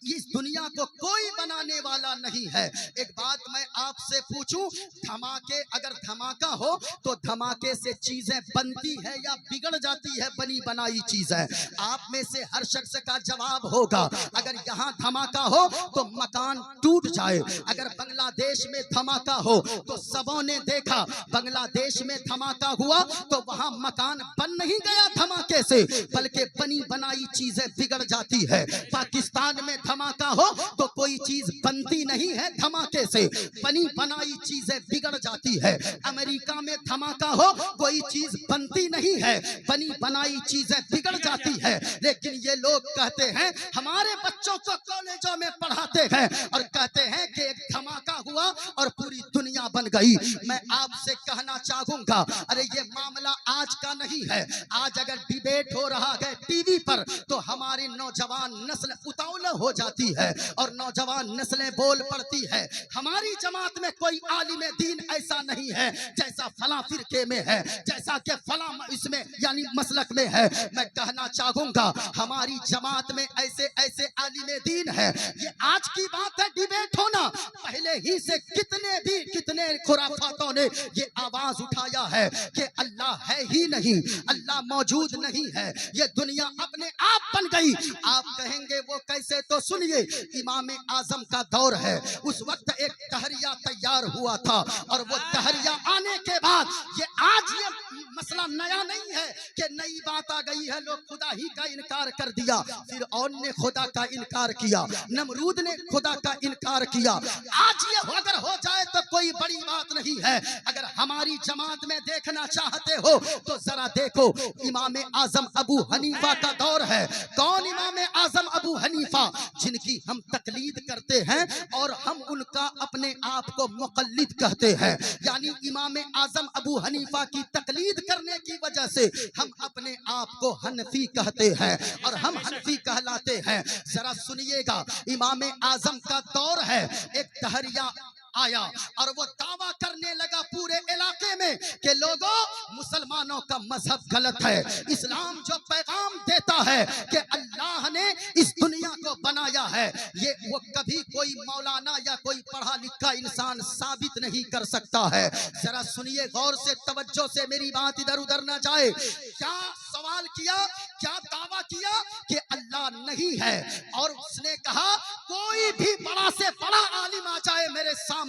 इस दुनिया को कोई बनाने वाला नहीं है। एक बात मैं आपसे पूछूं, धमाके, अगर धमाका हो तो धमाके से चीजें बनती है या बिगड़ जाती है बनी बनाई चीजें? आप में से हर शख्स का जवाब होगा, अगर यहाँ धमाका हो तो मकान टूट जाए। अगर बांग्लादेश में धमाका हो तो सबों ने देखा, बांग्लादेश में धमाका हुआ तो वहां मकान बन नहीं गया धमाके से, बल्कि बनी बनाई चीजें बिगड़ जाती है। पाकिस्तान में धमाका हो तो कोई चीज बनती नहीं है धमाके से, बनी बनाई चीजें बिगड़ जाती है। अमेरिका में धमाका हो कोई चीज बनती नहीं है, बनी बनाई चीजें बिगड़ जाती है। लेकिन ये लोग कहते हैं, हमारे बच्चों को कॉलेजों में पढ़ाते हैं और कहते हैं कि एक धमाका हुआ और पूरी दुनिया बन गई। मैं आपसे कहना चाहूंगा, अरे ये मामला आज का नहीं है। आज अगर डिबेट हो रहा है टीवी पर तो हमारी नौजवान नस्ल उतावला हो जाती है और नौजवान नस्लें बोल पड़ती है, हमारी जमात में कोई आलिम दीन ऐसा नहीं है जैसा फला फिरके में है, जैसा कि फला इसमें यानी मसलक में है। मैं कहना चाहूंगा हमारी जमात में ऐसे ऐसे आलिम दीन है। ये आज की बात है डिबेट होना, पहले ही से कितने खुराफातों ने ये आवाज उठाया है कि अल्लाह है ही नहीं, अल्लाह मौजूद नहीं है, ये दुनिया अपने आप बन गई। आप कहेंगे वो कैसे? तो सुनिए, इमाम आजम का दौर है, उस वक्त एक तहरिया तैयार हुआ था और वो तहरिया आने के बाद ये आज ये मसला नया नहीं है कि नई बात आ गई है, लोग खुदा ही का इनकार कर दिया, फिर और ने खुदा का इनकार किया, नमरूद ने खुदा का इनकार किया। आज ये अगर हो जाए तो कोई बड़ी बात नहीं है। अगर हमारी जमात में देखना चाहते हो तो जरा देखो, इमाम आजम अबू हनीफा का दौर है। कौन इमाम आजम अबू हनीफा? जिनकी हम तकलीद करते हैं और हम उनका अपने आप को मुक़ल्लिद कहते हैं, यानी इमाम आजम अबू हनीफा की तकलीद करने की वजह से हम अपने आप को हनफी कहते हैं और हम हनफी कहलाते हैं। जरा सुनिएगा, इमाम आजम का दौर है, एक तहरिया आया और वो दावा करने लगा पूरे इलाके में कि लोगों, मुसलमानों का मजहब गलत है। इस्लाम जो पैगाम देता है कि अल्लाह ने इस दुनिया को बनाया है, ये वो कभी कोई मौलाना या कोई पढ़ा लिखा इंसान साबित नहीं कर सकता है। जरा सुनिए गौर से, तवज्जो से, मेरी बात इधर उधर ना जाए। क्या सवाल किया, क्या दावा किया कि अल्लाह नहीं है, और उसने कहा कोई भी बड़ा से बड़ा आलिम आ जाए मेरे सामने,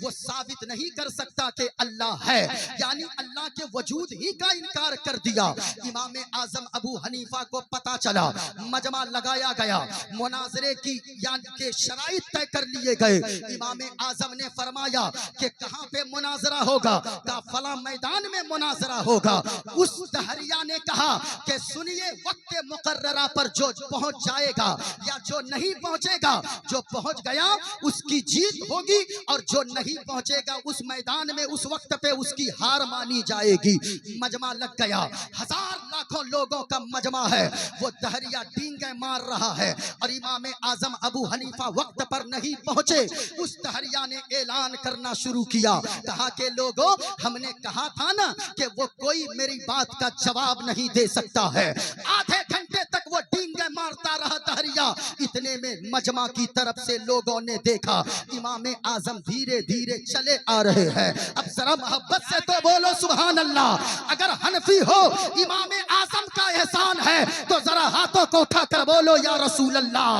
वो साबित नहीं कर सकता कि अल्लाह है, यानी अल्लाह के वजूद ही का इनकार कर दिया। इमाम आजम अबू हनीफा को पता चला, मजमा लगाया गया, मुनाजरे की यानी के शराइत तय कर लिए गए। इमाम आजम ने फरमाया कि कहाँ पे मुनाजरा होगा? का फला मैदान में मुनाजरा होगा। उस तहरिया ने कहा कि सुनिए, वक्त मुकर्ररा पर जो पहुंच जाएगा या जो नहीं पहुंचेगा, जो पहुंच गया उसकी जीत होगी और जो नहीं पहुंचेगा उस मैदान में उस वक्त पे उसकी हार मानी जाएगी। मजमा लग गया, हजार लाख लाखों लोगों का मजमा है, वो दहरिया डींगे मार रहा है और इमाम आजम अबू हनीफा वक्त पर नहीं पहुंचे। उस दहरिया ने ऐलान करना शुरू किया, कहा कि लोगों, हमने कहा था ना कि वो कोई मेरी बात का जवाब नहीं दे सकता है। आधे घंटे तक वो डींगे मारता रहा दहरिया। इतने में मजमा की तरफ से लोगों ने देखा इमाम आजम धीरे धीरे चले आ रहे हैं। अब जरा मोहब्बत से तो बोलो सुभान अल्लाह। अगर हनफी हो इमाम आजम का एहसान है तो जरा हाथों को उठाकर बोलो या रसूल अल्लाह,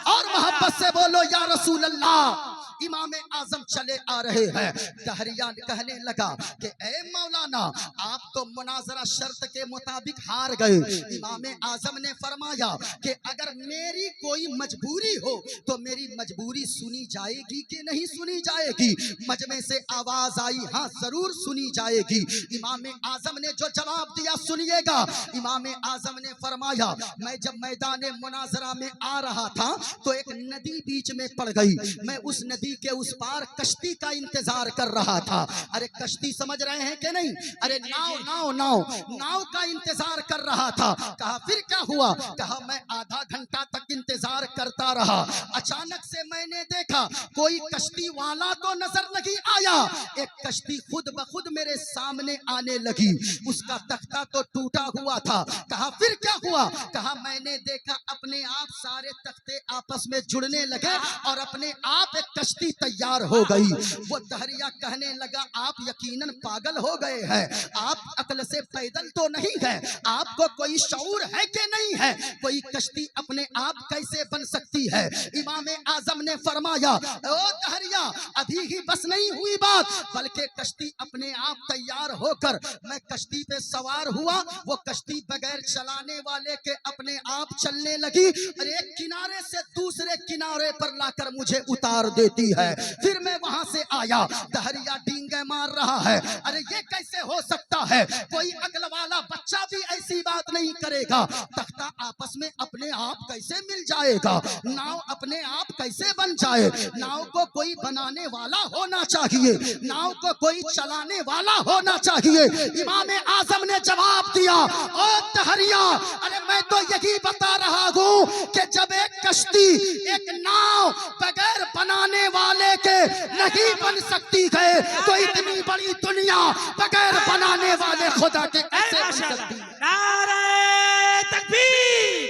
और मोहब्बत से बोलो या रसूल अल्लाह। इमाम आजम चले आ रहे हैं। दहरिया कहने लगा कि ए मौलाना, आप तो मुनाजरा शर्त के मुताबिक हार गए। इमाम आजम ने फरमाया कि अगर मेरी कोई मजबूरी हो तो मेरी मजबूरी सुनी जाएगी कि नहीं सुनी जाएगी? मजमे से आवाज आई, हाँ जरूर सुनी जाएगी। इमाम आजम ने जो जवाब दिया सुनिएगा। इमाम आजम ने फरमाया, मैं जब मैदान मुनाजरा में आ रहा था तो एक नदी बीच में पड़ गई। मैं उस नदी के उस पार कश्ती का इंतजार कर रहा था। अरे कश्ती समझ रहे हैं कि नहीं? अरे नाव नाव नाव नाव का इंतजार कर रहा था। कहा फिर क्या हुआ? कहा मैं आधा घंटा तक इंतजार करता रहा। अचानक से मैंने देखा कोई कश्ती वाला तो नजर नहीं आया, एक कश्ती खुद ब खुद मेरे सामने आने लगी। उसका तख्ता तो टूटा हुआ था। कहा फिर क्या हुआ? कहा मैंने देखा अपने आप सारे तख्ते आपस में जुड़ने लगे और अपने आप एक कश्ती तैयार हो गई। वो दहरिया कहने लगा, आप यकीनन पागल हो गए हैं, आप अक्ल से पैदल तो नहीं है, आपको कोई शऊर है कि नहीं है? कोई कश्ती अपने आप कैसे बन सकती है? इमाम आजम ने फरमाया, ओ दहरिया, अभी ही बस नहीं हुई बात, बल्कि कश्ती अपने आप तैयार होकर मैं कश्ती पे सवार हुआ। वो कश्ती बगैर चलाने वाले के अपने आप चलने लगी और एक किनारे से दूसरे किनारे पर लाकर मुझे उतार देती है। फिर मैं वहां से आया, दहरिया डींगे मार रहा है। अरे ये कैसे हो सकता है? कोई अकल वाला बच्चा भी ऐसी बात नहीं करेगा। तख्ता आपस में अपने आप कैसे मिल जाएगा? नाव अपने आप कैसे बन जाए? नाव को कोई बनाने वाला होना चाहिए, नाव को कोई चलाने वाला होना चाहिए। इमाम आजम ने जवाब दिया, ओ दहरिया, अरे मैं तो यही बता रहा हूँ कि जब एक कश्ती, एक नाव बगैर बनाने वाले के नहीं बन सकती है तो इतनी बड़ी दुनिया बगैर बनाने वाले खुदा के कैसे बन सकती है?
नारे तकबीर,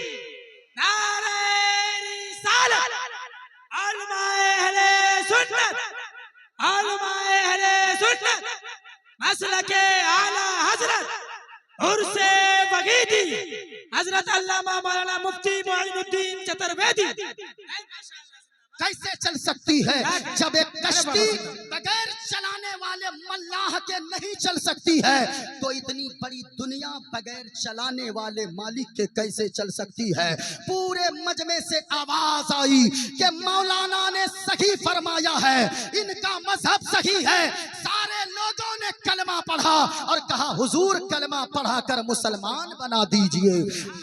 नारे रिसालत, उलमाए अहले सुन्नत, उलमाए अहले सुन्नत, मसलके आला हजरत उर्से वगीदी हजरत अल्लामा मौलाना मुफ्ती मोइनुद्दीन चतुर्वेदी।
कैसे चल सकती है? जब एक कश्ती बगैर चलाने वाले मल्लाह के नहीं चल सकती है तो इतनी बड़ी दुनिया बगैर चलाने वाले मालिक के कैसे चल सकती है? पूरे मजमे से आवाज आई कि मौलाना ने सही फरमाया है, इनका मजहब सही है। सारे लोगों ने कलमा पढ़ा और कहा, हुजूर कलमा पढ़ा कर मुसलमान बना दीजिए।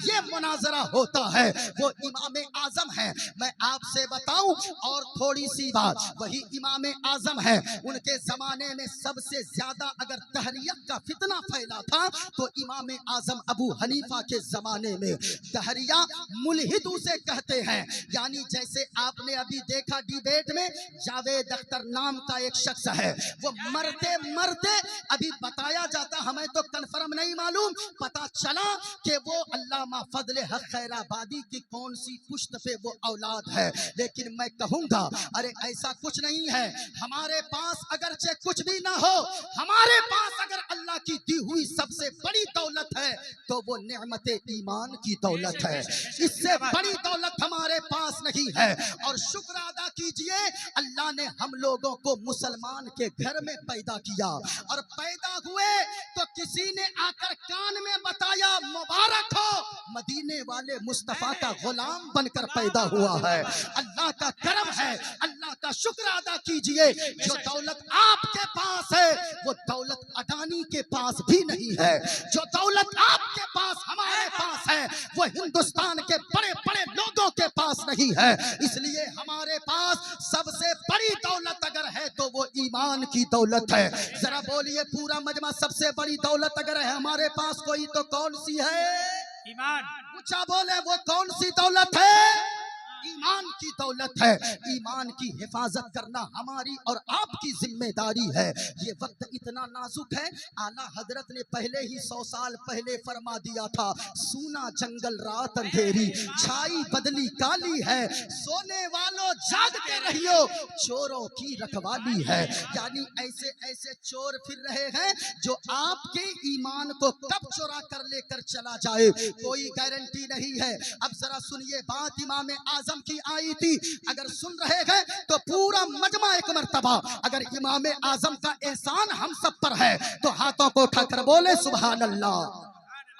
ये मुनाजरा होता है, वो इमाम आजम है। मैं आपसे बताऊं और थोड़ी सी बात, वही इमाम आजम है। उनके जमाने में सबसे ज्यादा अगर तहरीयत का फितना फैला था तो इमाम आजम अबू हनीफा के जमाने में। दहरिया मुल्हिद उसे कहते हैं, यानी जैसे आपने अभी देखा डिबेट में जावेद अख्तर नाम का एक शख्स है, वो मरते मरते अभी बताया जाता, हमें तो कन्फर्म नहीं मालूम, पता चला कि वो अल्लामा फजल हक खैराबादी की कौन सी पुश्त पे वो औलाद है। लेकिन मैं कहूंगा, अरे ऐसा कुछ नहीं है। हमारे पास अगरचे कुछ भी ना हो, हमारे पास अगर अल्लाह की दी हुई सबसे बड़ी दौलत है तो वो नेमत ईमान की दौलत है। इससे बड़ी दौलत हमारे पास नहीं है। और शुक्र अदा कीजिए, अल्लाह ने हम लोगों को मुसलमान के घर में पैदा किया और पैदा हुए तो किसी ने आकर कान में बताया, मुबारक हो, मदीने वाले मुस्तफा का गुलाम बनकर पैदा हुआ है। अल्लाह का करम है, अल्लाह का शुक्र अदा कीजिए। जो दौलत आपके पास है वो दौलत अडानी के पास भी नहीं है। जो दौलत आपके पास हमारे पास है वो हिंदुस्तान के बड़े बड़े लोगों के पास नहीं है। इसलिए हमारे पास सबसे बड़ी दौलत अगर है तो वो ईमान की दौलत है। जरा बोलिए पूरा मजमा, सबसे बड़ी दौलत अगर है हमारे पास कोई तो कौन सी है?
ईमान।
ऊंचा बोले, वो कौन सी दौलत है? ईमान की दौलत है। ईमान की हिफाजत करना हमारी और आपकी जिम्मेदारी है। ये वक्त इतना नाजुक है, आला हजरत ने पहले ही 100 साल पहले फरमा दिया था, सूना जंगल रात अंधेरी, छाई बदली काली है, सोने वालों जागते रहियो, चोरों की रखवाली है। यानी ऐसे ऐसे चोर फिर रहे हैं जो आपके ईमान को कब चुरा कर लेकर चला जाए, कोई गारंटी नहीं है। अब जरा सुनिए बात इमाम आजम की आई थी, अगर सुन रहे हैं तो पूरा मजमा एक मर्तबा अगर इमाम आजम का एहसान हम सब पर है तो हाथों को उठाकर बोले सुभान अल्लाह,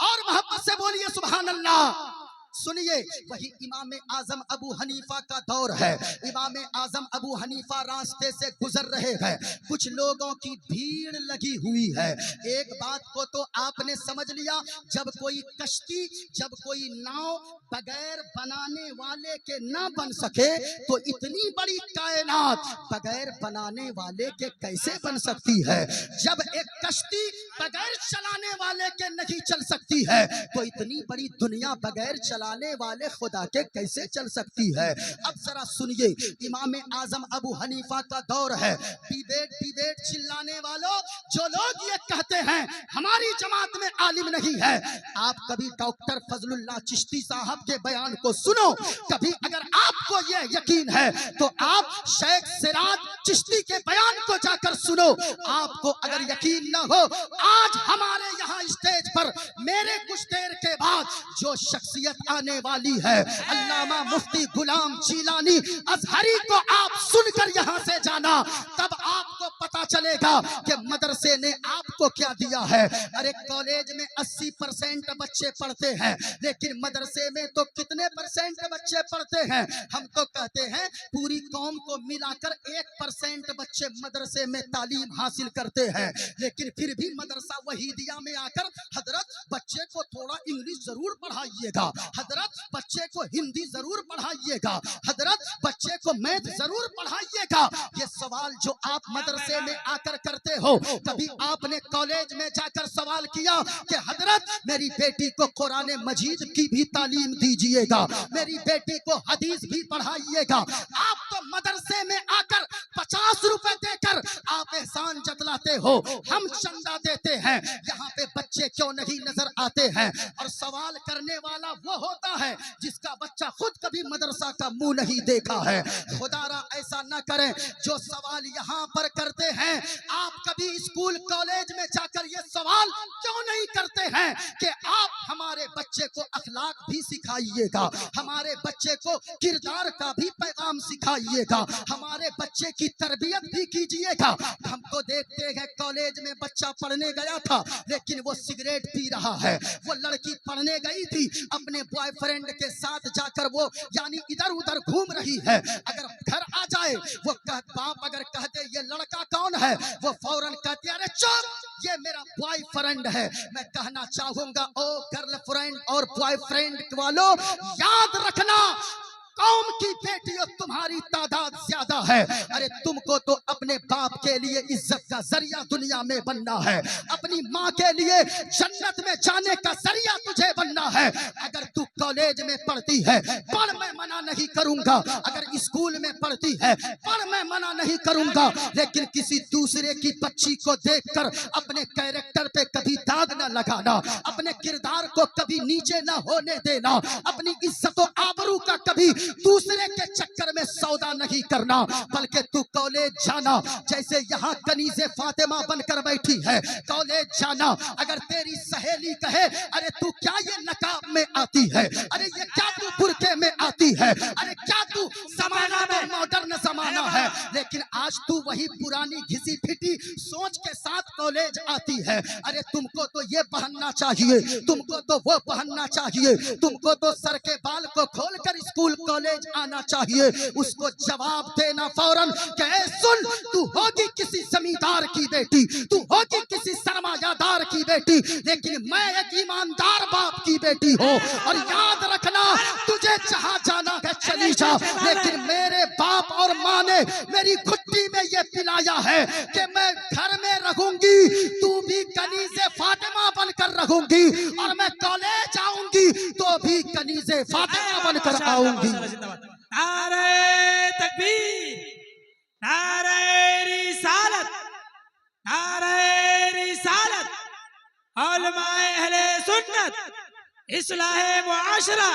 और मोहब्बत से बोलिए सुभान अल्लाह। सुनिए, वही इमाम आजम अबू हनीफा का दौर है। इमाम आजम अबू हनीफा रास्ते से गुजर रहे हैं, कुछ लोगों की भीड़ लगी हुई है। एक बात को तो आपने समझ लिया, जब कोई कश्ती, जब कोई नाव बगैर बनाने वाले के ना बन सके तो इतनी बड़ी कायनात बगैर बनाने वाले के कैसे बन सकती है? जब एक कश्ती बगैर चलाने वाले के नहीं चल सकती है तो इतनी बड़ी दुनिया बगैर चलाने वाले खुदा के कैसे चल सकती है? अब जरा सुनिए, इमाम आजम अबू हनीफा का दौर है। डिबेट डिबेट चिल्लाने वालों, जो लोग ये कहते हैं हमारी जमात में आलिम नहीं है, आप कभी डॉक्टर फजलुल्लाह चिश्ती साहब के बयान को सुनो। कभी अगर आपको ये यकीन है तो आप शेख सिराज चिश्ती के बयान को जाकर सुनो। आपको अगर यकीन न हो, आज हमारे यहाँ स्टेज पर मेरे कुछ देर के बाद जो शख्सियत आने वाली है, अल्लामा मुफ्ती गुलाम जीलानी अजहरी को आप सुनकर यहाँ से जाना, तब आपको पता चलेगा कि मदरसे ने आपको क्या दिया है। अरे कॉलेज में 80% बच्चे पढ़ते हैं, लेकिन मदरसे में तो कितने परसेंट बच्चे पढ़ते हैं? हम तो कहते हैं पूरी कौम को मिलाकर 1% बच्चे मदरसे में तालीम हासिल करते हैं, लेकिन फिर भी मदरसा वहीदिया में आकर हजरत बच्चे को थोड़ा इंग्लिश जरूर पढ़ाइएगा, हजरत बच्चे को हिंदी जरूर पढ़ाइएगा, हजरत बच्चे को मैथ जरूर पढ़ाइएगा। ये सवाल जो आप मदरसे में आकर करते हो, कभी आपने कॉलेज में जाकर सवाल किया कि हजरत मेरी बेटी को कुरान मजीद की भी तालीम दीजिएगा, मेरी बेटी को हदीस भी पढ़ाइएगा? आप तो मदरसे में आकर 50 रुपए देकर आप एहसान जतलाते हो, हम चंदा देते हैं, यहाँ पे बच्चे क्यों नहीं नजर आते हैं? और सवाल करने वाला वो होता है जिसका बच्चा खुद कभी मदरसा का मुंह नहीं देखा है। खुदारा ऐसा न करें, जो सवाल यहाँ पर करते हैं, आप कभी स्कूल कॉलेज में जाकर ये सवाल क्यों नहीं करते हैं कि आप हमारे बच्चे को अखलाक भी सिखाइएगा, हमारे बच्चे को किरदार का भी पैगाम सिखाइएगा, हमारे बच्चे की तरबियत भी कीजिएगा। हम तो देखते हैं कॉलेज में बच्चा पढ़ने गया था लेकिन वो सिगरेट पी रहा है, वो लड़की पढ़ने गई थी अपने बॉयफ्रेंड के साथ जाकर वो यानी इधर उधर घूम रही है। अगर घर आ जाए वो बाप अगर कहते ये लड़का कौन है, वो फौरन कहते अरे चुप, ये मेरा बॉयफ्रेंड है। मैं कहना चाहूंगा ओ गर्लफ्रेंड और बॉयफ्रेंड वालों, याद रखना कौम की बेटियों तुम्हारी तादाद ज्यादा है। अरे तुमको तो अपने बाप के लिए इज्जत का जरिया दुनिया में बनना है, अपनी माँ के लिए जन्नत में जाने का जरिया तुझे बनना है। अगर तू कॉलेज में पढ़ती है पढ़, मैं मना नहीं करूंगा, अगर स्कूल में पढ़ती है पढ़, मैं मना नहीं करूंगा, लेकिन किसी दूसरे की बच्ची को देखकर अपने कैरेक्टर पे कभी दाग न लगाना, अपने किरदार को कभी नीचे न होने देना, अपनी इज्जत और आबरू का कभी दूसरे के चक्कर में सौदा नहीं करना, बल्कि तू कॉलेज जाना जैसे यहाँ कनीज़े फातिमा बनकर बैठी है, कॉलेज जाना। अगर तेरी सहेली कहे अरे तू क्या ये नकाब में आती है, अरे ये क्या तू बुरके में आती है, अरे क्या तू जमाना में मॉडर्न जमाना है, लेकिन आज तू वही पुरानी घिसी फिटी सोच के साथ कॉलेज आती है। अरे तुमको तो ये पहनना चाहिए, तुमको तो वो पहनना चाहिए, तुमको तो सर के बाल को खोलकर स्कूल कॉलेज आना चाहिए। उसको जवाब देना फौरन कि सुन, तू होगी किसी जमींदार की बेटी, तू होगी किसी सरमायादार की बेटी, लेकिन मैं एक ईमानदार बाप की बेटी हूँ। और याद रखना तुझे जहाँ जाना है चली जा, लेकिन मेरे बाप और माँ ने मेरी घुट्टी में ये ये पिलाया है कि मैं घर में रहूंगी, तू भी कनीज़े फातिमा बनकर रहूंगी, और मैं कॉलेज आऊंगी तो भी कनीज़े फातिमा बनकर आऊंगी।
नारे तकबीर, नारे रिसालत, नारे रिसालत, उलमाए अहले सुन्नत, इस्लाह मुआशरा।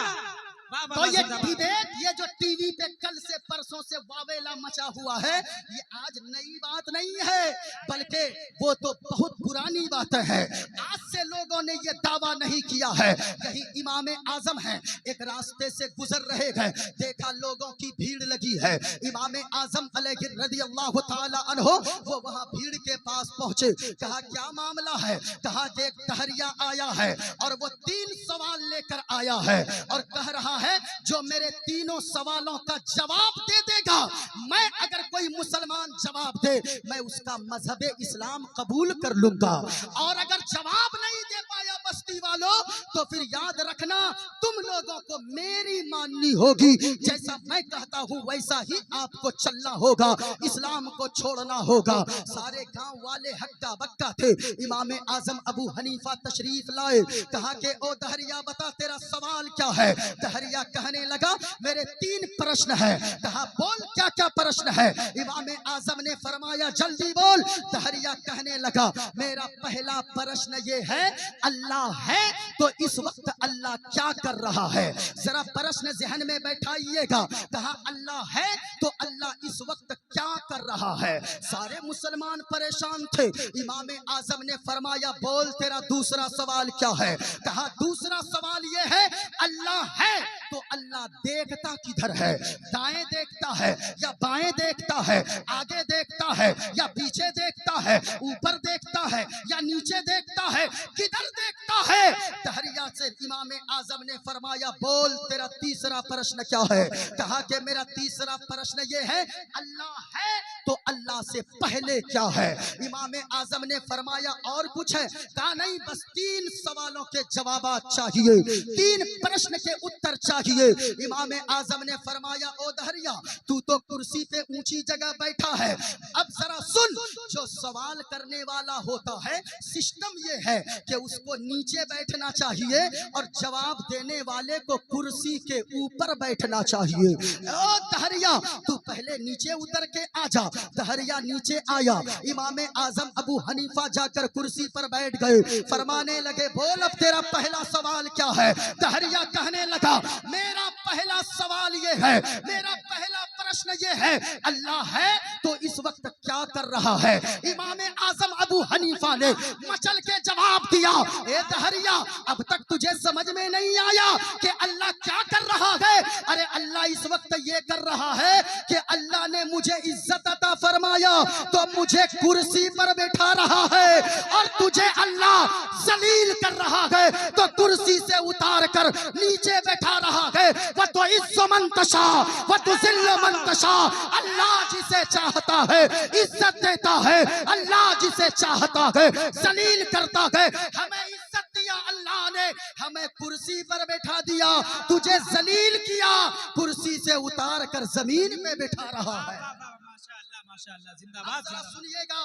तो ये डिबेट, ये जो टीवी पे कल से परसों से वावेला मचा हुआ है, ये आज नई बात नहीं है, बल्कि वो तो बहुत पुरानी बात है। आज से लोगों ने ये दावा नहीं किया है। यही इमाम आजम है, एक रास्ते से गुजर रहे हैं, देखा लोगों की भीड़ लगी है। इमाम आजम अलैहि रज़ियल्लाहु ताला अन्हु वो वहां भीड़ के पास पहुंचे, कहा क्या मामला है? कहा कि एक टहरिया आया है और वो 3 सवाल लेकर आया है और कह रहा है जो मेरे तीनों सवालों का जवाब दे देगा, मैं अगर कोई मुसलमान जवाब दे मैं उसका मजहब इस्लाम कबूल कर लूंगा, और अगर जवाब नहीं दे पाया बस्ती वालों तो फिर याद रखना तुम लोगों को मेरी माननी होगी, जैसा मैं कहता हूँ वैसा ही आपको चलना होगा, इस्लाम को छोड़ना होगा। सारे गांव वाले हक्का बक्का थे। इमाम आजम अबू हनीफा तशरीफ लाए, कहा कि ओ दहरिया बता तेरा सवाल क्या है? दहरिया कहने लगा मेरे 3 प्रश्न है। कहा बोल क्या क्या प्रश्न है? इमाम आजम ने फरमाया जल्दी बोल। दहरिया कहने लगा मेरा पहला प्रश्न ये है, अल्लाह है तो इस वक्त अल्लाह क्या कर रहा है? जरा प्रश्न जहन में बैठाइएगा। कहा अल्लाह है तो अल्लाह इस वक्त क्या कर रहा है? सारे मुसलमान परेशान थे। इमाम आजम ने फरमाया बोल तेरा दूसरा सवाल क्या है? कहा दूसरा सवाल ये है, अल्लाह है तो अल्लाह देखता किधर है? दाएं देखता है या बाएं देखता है? आगे देखता है या पीछे देखता है? ऊपर देखता है या नीचे देखता है? किधर देखता है? दहरिया से इमाम आजम ने फरमाया बोल तेरा तीसरा प्रश्न क्या है? कहा कि मेरा तीसरा प्रश्न ये है, अल्लाह है तो अल्लाह से पहले क्या है? इमाम आजम ने फरमाया और कुछ है? कहा नहीं, बस 3 सवालों के जवाब चाहिए, 3 प्रश्न के उत्तर चाहिए। इमाम आजम ने फरमाया ओ दहरिया तू तो कुर्सी पे ऊंची जगह बैठा है, अब जरा सुन, जो सवाल करने वाला होता है सिस्टम ये है कि उसको नीचे बैठना चाहिए और जवाब देने वाले को कुर्सी के ऊपर बैठना चाहिए। ओ दहरिया तू पहले नीचे उतर के आ जा। दहरिया नीचे आया। इमाम आजम अबू हनीफा जाकर कुर्सी पर बैठ गए, फरमाने लगे बोल अब तेरा पहला सवाल क्या है? दहरिया कहने लगा मेरा पहला सवाल ये है, मेरा पहला प्रश्न ये है, अल्लाह है तो इस वक्त क्या कर रहा है? इमाम आजम अबू हनीफा ने मचल के जवाब दिया, ए दहरिया अब तक तुझे समझ में नहीं आया कि अल्लाह क्या कर रहा है? अरे अल्लाह इस वक्त ये कर रहा है कि अल्लाह ने मुझे इज्जत अता फरमाया तो मुझे कुर्सी पर बैठा रहा है, और तुझे अल्लाह जलील कर रहा है तो कुर्सी से उतार कर नीचे बैठा रहा है। वह तो इज्जत मंतशा वह तो जिल्ल मंतशा, अल्लाह जिसे चाहता है इज्जत देता है, अल्लाह जिसे चाहता है जलील करता है। हमें इज्जत दिया अल्लाह ने, हमें कुर्सी पर बैठा दिया, तुझे जलील किया, कुर्सी से उतार कर जमीन में बैठा रहा है।
माशाअल्लाह माशाअल्लाह, जिंदाबाद।
जरा सुनिएगा,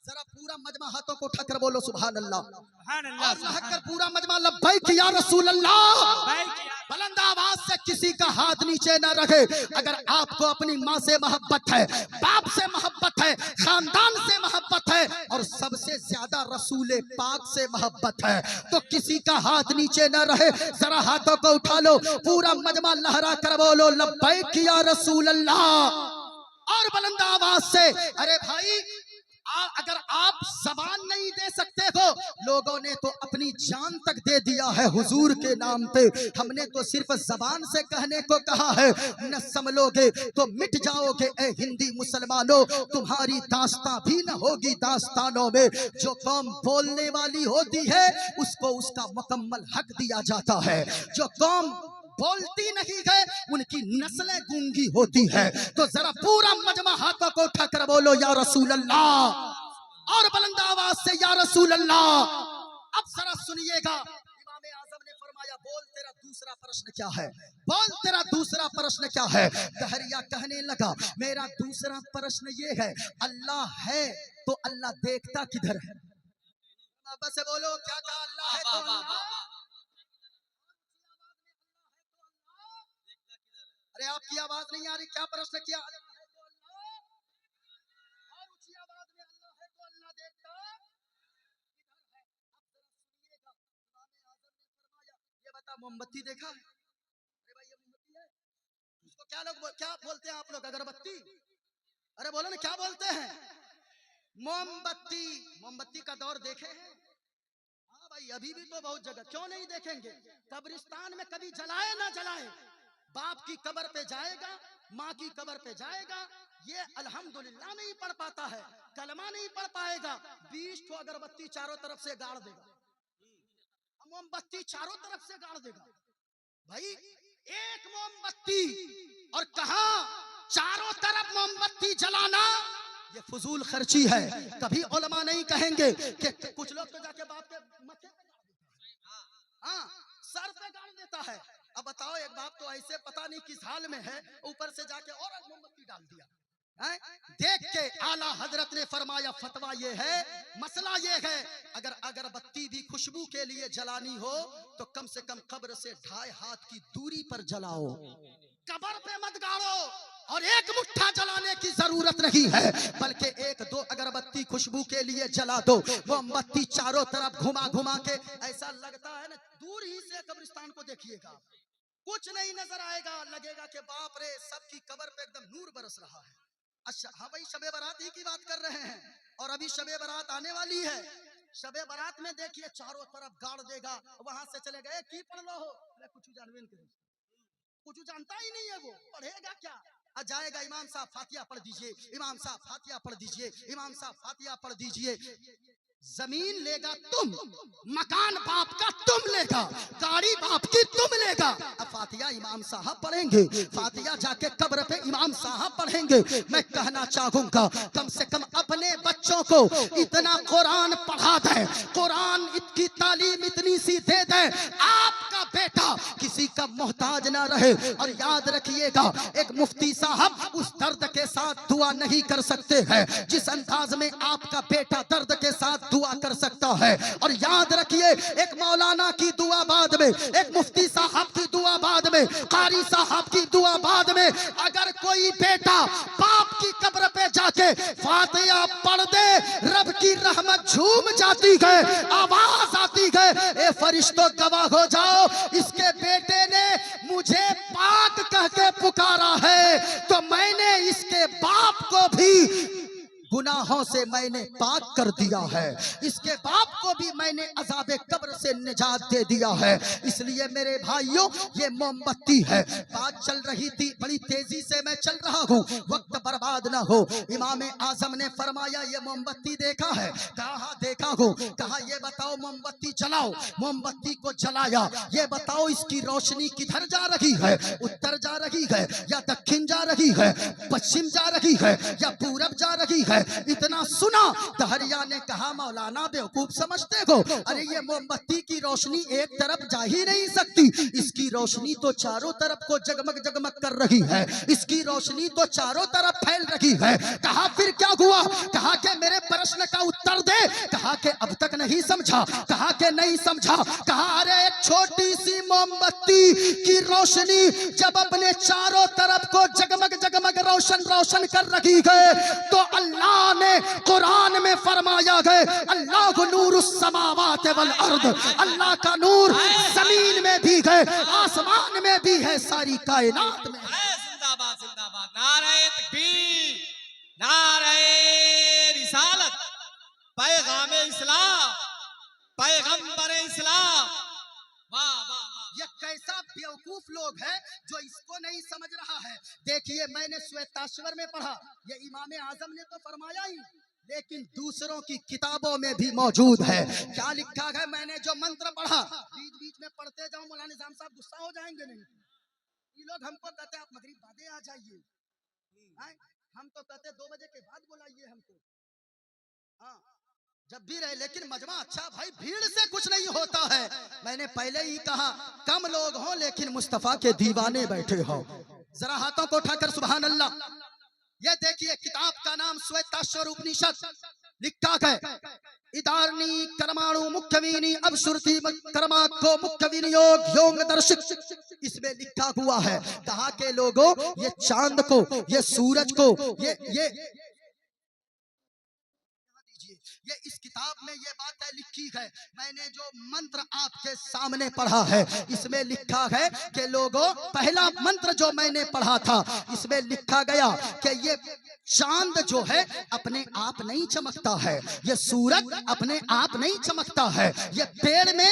जरा पूरा मजमा हाथों को उठाकर बोलो सुभान अल्लाह,
सुभान अल्लाह,
और रहकर पूरा मजमा लब्बैक या रसूल अल्लाह।
लब्बैक या
बुलंद आवाज से किसी का हाथ नीचे न रखे। अगर आपको अपनी माँ से मोहब्बत है, बाप से मोहब्बत है, खानदान से मोहब्बत है, और सबसे ज्यादा रसूल पाक से मोहब्बत है, तो किसी का हाथ नीचे न रहे। जरा हाथों को उठा लो, पूरा मजमा लहरा कर बोलो लब्बैक या रसूल अल्लाह, और बुलंद आवाज से। अरे भाई अगर आप जबान नहीं दे सकते हो, लोगों ने तो अपनी जान तक दे दिया है हुजूर के नाम पे, हमने तो सिर्फ जबान से कहने को कहा है। न संभलोगे तो मिट जाओगे ए हिंदी मुसलमानों, तुम्हारी दास्तां भी न होगी दास्तानों में। जो कौम बोलने वाली होती है उसको उसका मुकम्मल हक दिया जाता है, जो कौम बोलती नहीं है उनकी नस्लें गूंगी होती है। तो जरा पूरा मजमा हाथों को उठाकर बोलो या रसूल अल्लाह, और बुलंद आवाज से या रसूल अल्लाह। अब जरा सुनिएगा, इमाम आजम ने फरमाया बोल तेरा दूसरा प्रश्न क्या है, बोल तेरा दूसरा प्रश्न क्या है। दहरिया कहने लगा मेरा दूसरा प्रश्न ये है, अल्लाह है तो अल्लाह देखता किधर है। वापस से बोलो, क्या कहा, अल्लाह है तो अल्लाह। अरे आपकी आवाज नहीं आ रही, क्या प्रश्न किया। अल्लाह है तो अल्लाह, और ऊंची आवाज में अल्लाह है तो अल्लाह देखता किधर है। अब जरा सुनिएगा, इमाम आजम ने फरमाया, ये बता मोमबत्ती देखा है। अरे भाई ये मोमबत्ती है, इसको क्या लोग क्या बोलते हैं आप लोग, अगरबत्ती। अरे बोलो ना क्या बोलते हैं, मोमबत्ती। मोमबत्ती का दौर देखे हैं। हाँ भाई अभी भी तो बहुत जगह, क्यों नहीं देखेंगे। कब्रिस्तान में कभी जलाए ना जलाए, बाप की कब्र पे जाएगा, माँ की कब्र पे जाएगा, ये अल्हम्दुलिल्लाह नहीं पढ़ पाता है, कलमा नहीं पढ़ पाएगा, 20 ठो अगरबत्ती चारों तरफ से गाड़ देगा, मोमबत्ती चारों तरफ से गाड़ देगा। भाई एक मोमबत्ती और कहा चारों तरफ मोमबत्ती जलाना, ये फजूल खर्ची है। कभी उलमा नहीं कहेंगे कि कुछ लोग तो जाके बाप के मथे पे गाड़ देता है, हाँ सर पे गाड़ देता है। अब बताओ एक बाप तो ऐसे पता नहीं किस हाल में है, ऊपर से जाके और मोमबत्ती डाल दिया है? देख के आला हजरत ने फरमाया फतवा ये है, मसला ये है, अगर अगरबत्ती भी खुशबू के लिए जलानी हो तो कम से कम कब्र से 2.5 हाथ की दूरी पर जलाओ, कब्र पे मत गाड़ो। और एक मुट्ठा जलाने की जरूरत नहीं है, बल्कि 1-2 अगरबत्ती खुशबू के लिए जला दो। मोमबत्ती चारों तरफ घुमा घुमा के ऐसा लगता है ना, दूर ही से कब्रिस्तान को देखिएगा, कुछ नहीं नजर आएगा, लगेगा कि बाप रे सबकी कब्र पे एकदम नूर बरस रहा है। अच्छा हाँ भाई शबे बारात ही की बात कर रहे हैं, और अभी शबे बारात आने वाली है। शबे बारात में देखिए चारों तरफ गाड़ देगा, वहां से चले गए की पढ़ लो हो, कुछ जानवे नहीं, कुछ जानता ही नहीं है, वो पढ़ेगा क्या। जाएगा इमाम साहब फातिहा पढ़ दीजिए, इमाम साहब फातिहा पढ़ दीजिए, इमाम साहब फातिहा पढ़ दीजिए। जमीन लेगा तुम, मकान बाप का तुम लेगा, गाड़ी बाप की तुम लेगा। अब फातिहा इमाम साहब पढ़ेंगे, फातिहा जाके कब्र पे इमाम साहब पढ़ेंगे। मैं कहना चाहूंगा कम से कम अपने बच्चों को इतना कुरान पढ़ा दें, कुरान की तालीम इतनी सी दे दें, आपका बेटा किसी का मोहताज ना रहे। और याद रखिएगा एक मुफ्ती साहब उस दर्द के साथ दुआ नहीं कर सकते हैं जिस अंदाज में आपका बेटा दर्द के साथ दुआ कर सकता है। और याद रखिए एक मौलाना की दुआ बाद में, एक मुफ्ती साहब की दुआ बाद में, कारी साहब की दुआ बाद में, अगर कोई बेटा बाप की कब्र पे जाके फातिहा पढ़ दे, रब की रहमत झूम जाती है, आवाज आती है, ए फरिश्तों गवाह हो जाओ इसके बेटे ने मुझे पाक कह के पुकारा है, तो मैंने इसके बाप को भी गुनाहों से मैंने पाक कर दिया है, इसके बाप को भी मैंने अजाबे कब्र से निजात दे दिया है। इसलिए मेरे भाइयों ये मोमबत्ती है। बात चल रही थी, बड़ी तेजी से मैं चल रहा हूँ, वक्त बर्बाद ना हो। इमाम आजम ने फरमाया ये मोमबत्ती देखा है, कहा देखा हूँ, कहा ये बताओ मोमबत्ती जलाओ, मोमबत्ती को जलाया, ये बताओ इसकी रोशनी किधर जा रही है, उत्तर जा रही है या दक्षिण जा रही है, पश्चिम जा रही है या पूरब जा रही है। इतना सुना दहरिया ने कहा मौलाना बेवकूफ समझते हो, अरे ये मोमबत्ती की रोशनी एक तरफ जा ही नहीं सकती, इसकी रोशनी तो चारों तरफ को जगमग जगमग कर रही है, इसकी रोशनी तो चारों तरफ फैल रही है। कहा फिर क्या हुआ, कहा कि मेरे प्रश्न का उत्तर दे, कहा कि अब तक नहीं समझा, कहा कि नहीं समझा, कहा अरे एक छोटी सी मोमबत्ती की रोशनी जब अपने चारों तरफ को जगमग जगमग रोशन रोशन कर रही है, तो अल्लाह ने कुरान में फरमाया है अल्लाह नूरुस समावात वल अर्द, अल्लाह का नूर जमीन में भी है, आसमान में भी है, सारी कायनात में।
जिंदाबाद जिंदाबाद, नारे तकबीर, नारे रिसालत, पैगाम इस्लाम, पैगंबर इस्लाम। वाह वाह,
ये कैसा बेवकूफ लोग है जो इसको नहीं समझ रहा है। देखिए मैंने श्वेताश्वर में पढ़ा, ये इमाम आजम ने तो फरमाया ही, लेकिन दूसरों की किताबों में भी मौजूद है। क्या लिखा है, मैंने जो मंत्र पढ़ा, बीच बीच में पढ़ते जाऊं, मौलाना निजाम साहब गुस्सा हो जाएंगे नहीं। ये लोग हमको कहते हैं आप मगरिब बादे आ जाइए, हम तो कहते 2 बजे के बाद बुलाइए हमको। हाँ जब भी रहे, लेकिन मजमा अच्छा भाई, भीड़ से कुछ नहीं होता है। मैंने पहले ही कहा कम लोग हों लेकिन मुस्तफा के दीवाने बैठे हो। जरा हाथों को उठाकर सुभान अल्लाह। ये देखिए किताब का नाम श्वेताश्वर उपनिषद, लिखा है इदारणी कर्माणु मुख्यवीनी अब श्रुति कर्मा को मुख्य विनियोग योग दर्शिक। इसमें लिखा हुआ है, कहा के लोगों ये चांद को, ये सूरज को, ये इस किताब में ये बातें लिखी है। मैंने जो मंत्र आपके सामने पढ़ा है इसमें लिखा है कि लोगों, पहला मंत्र जो मैंने पढ़ा था इसमें लिखा गया कि ये चांद जो है अपने आप नहीं चमकता है, ये सूरज अपने आप नहीं चमकता है, ये पेड़ में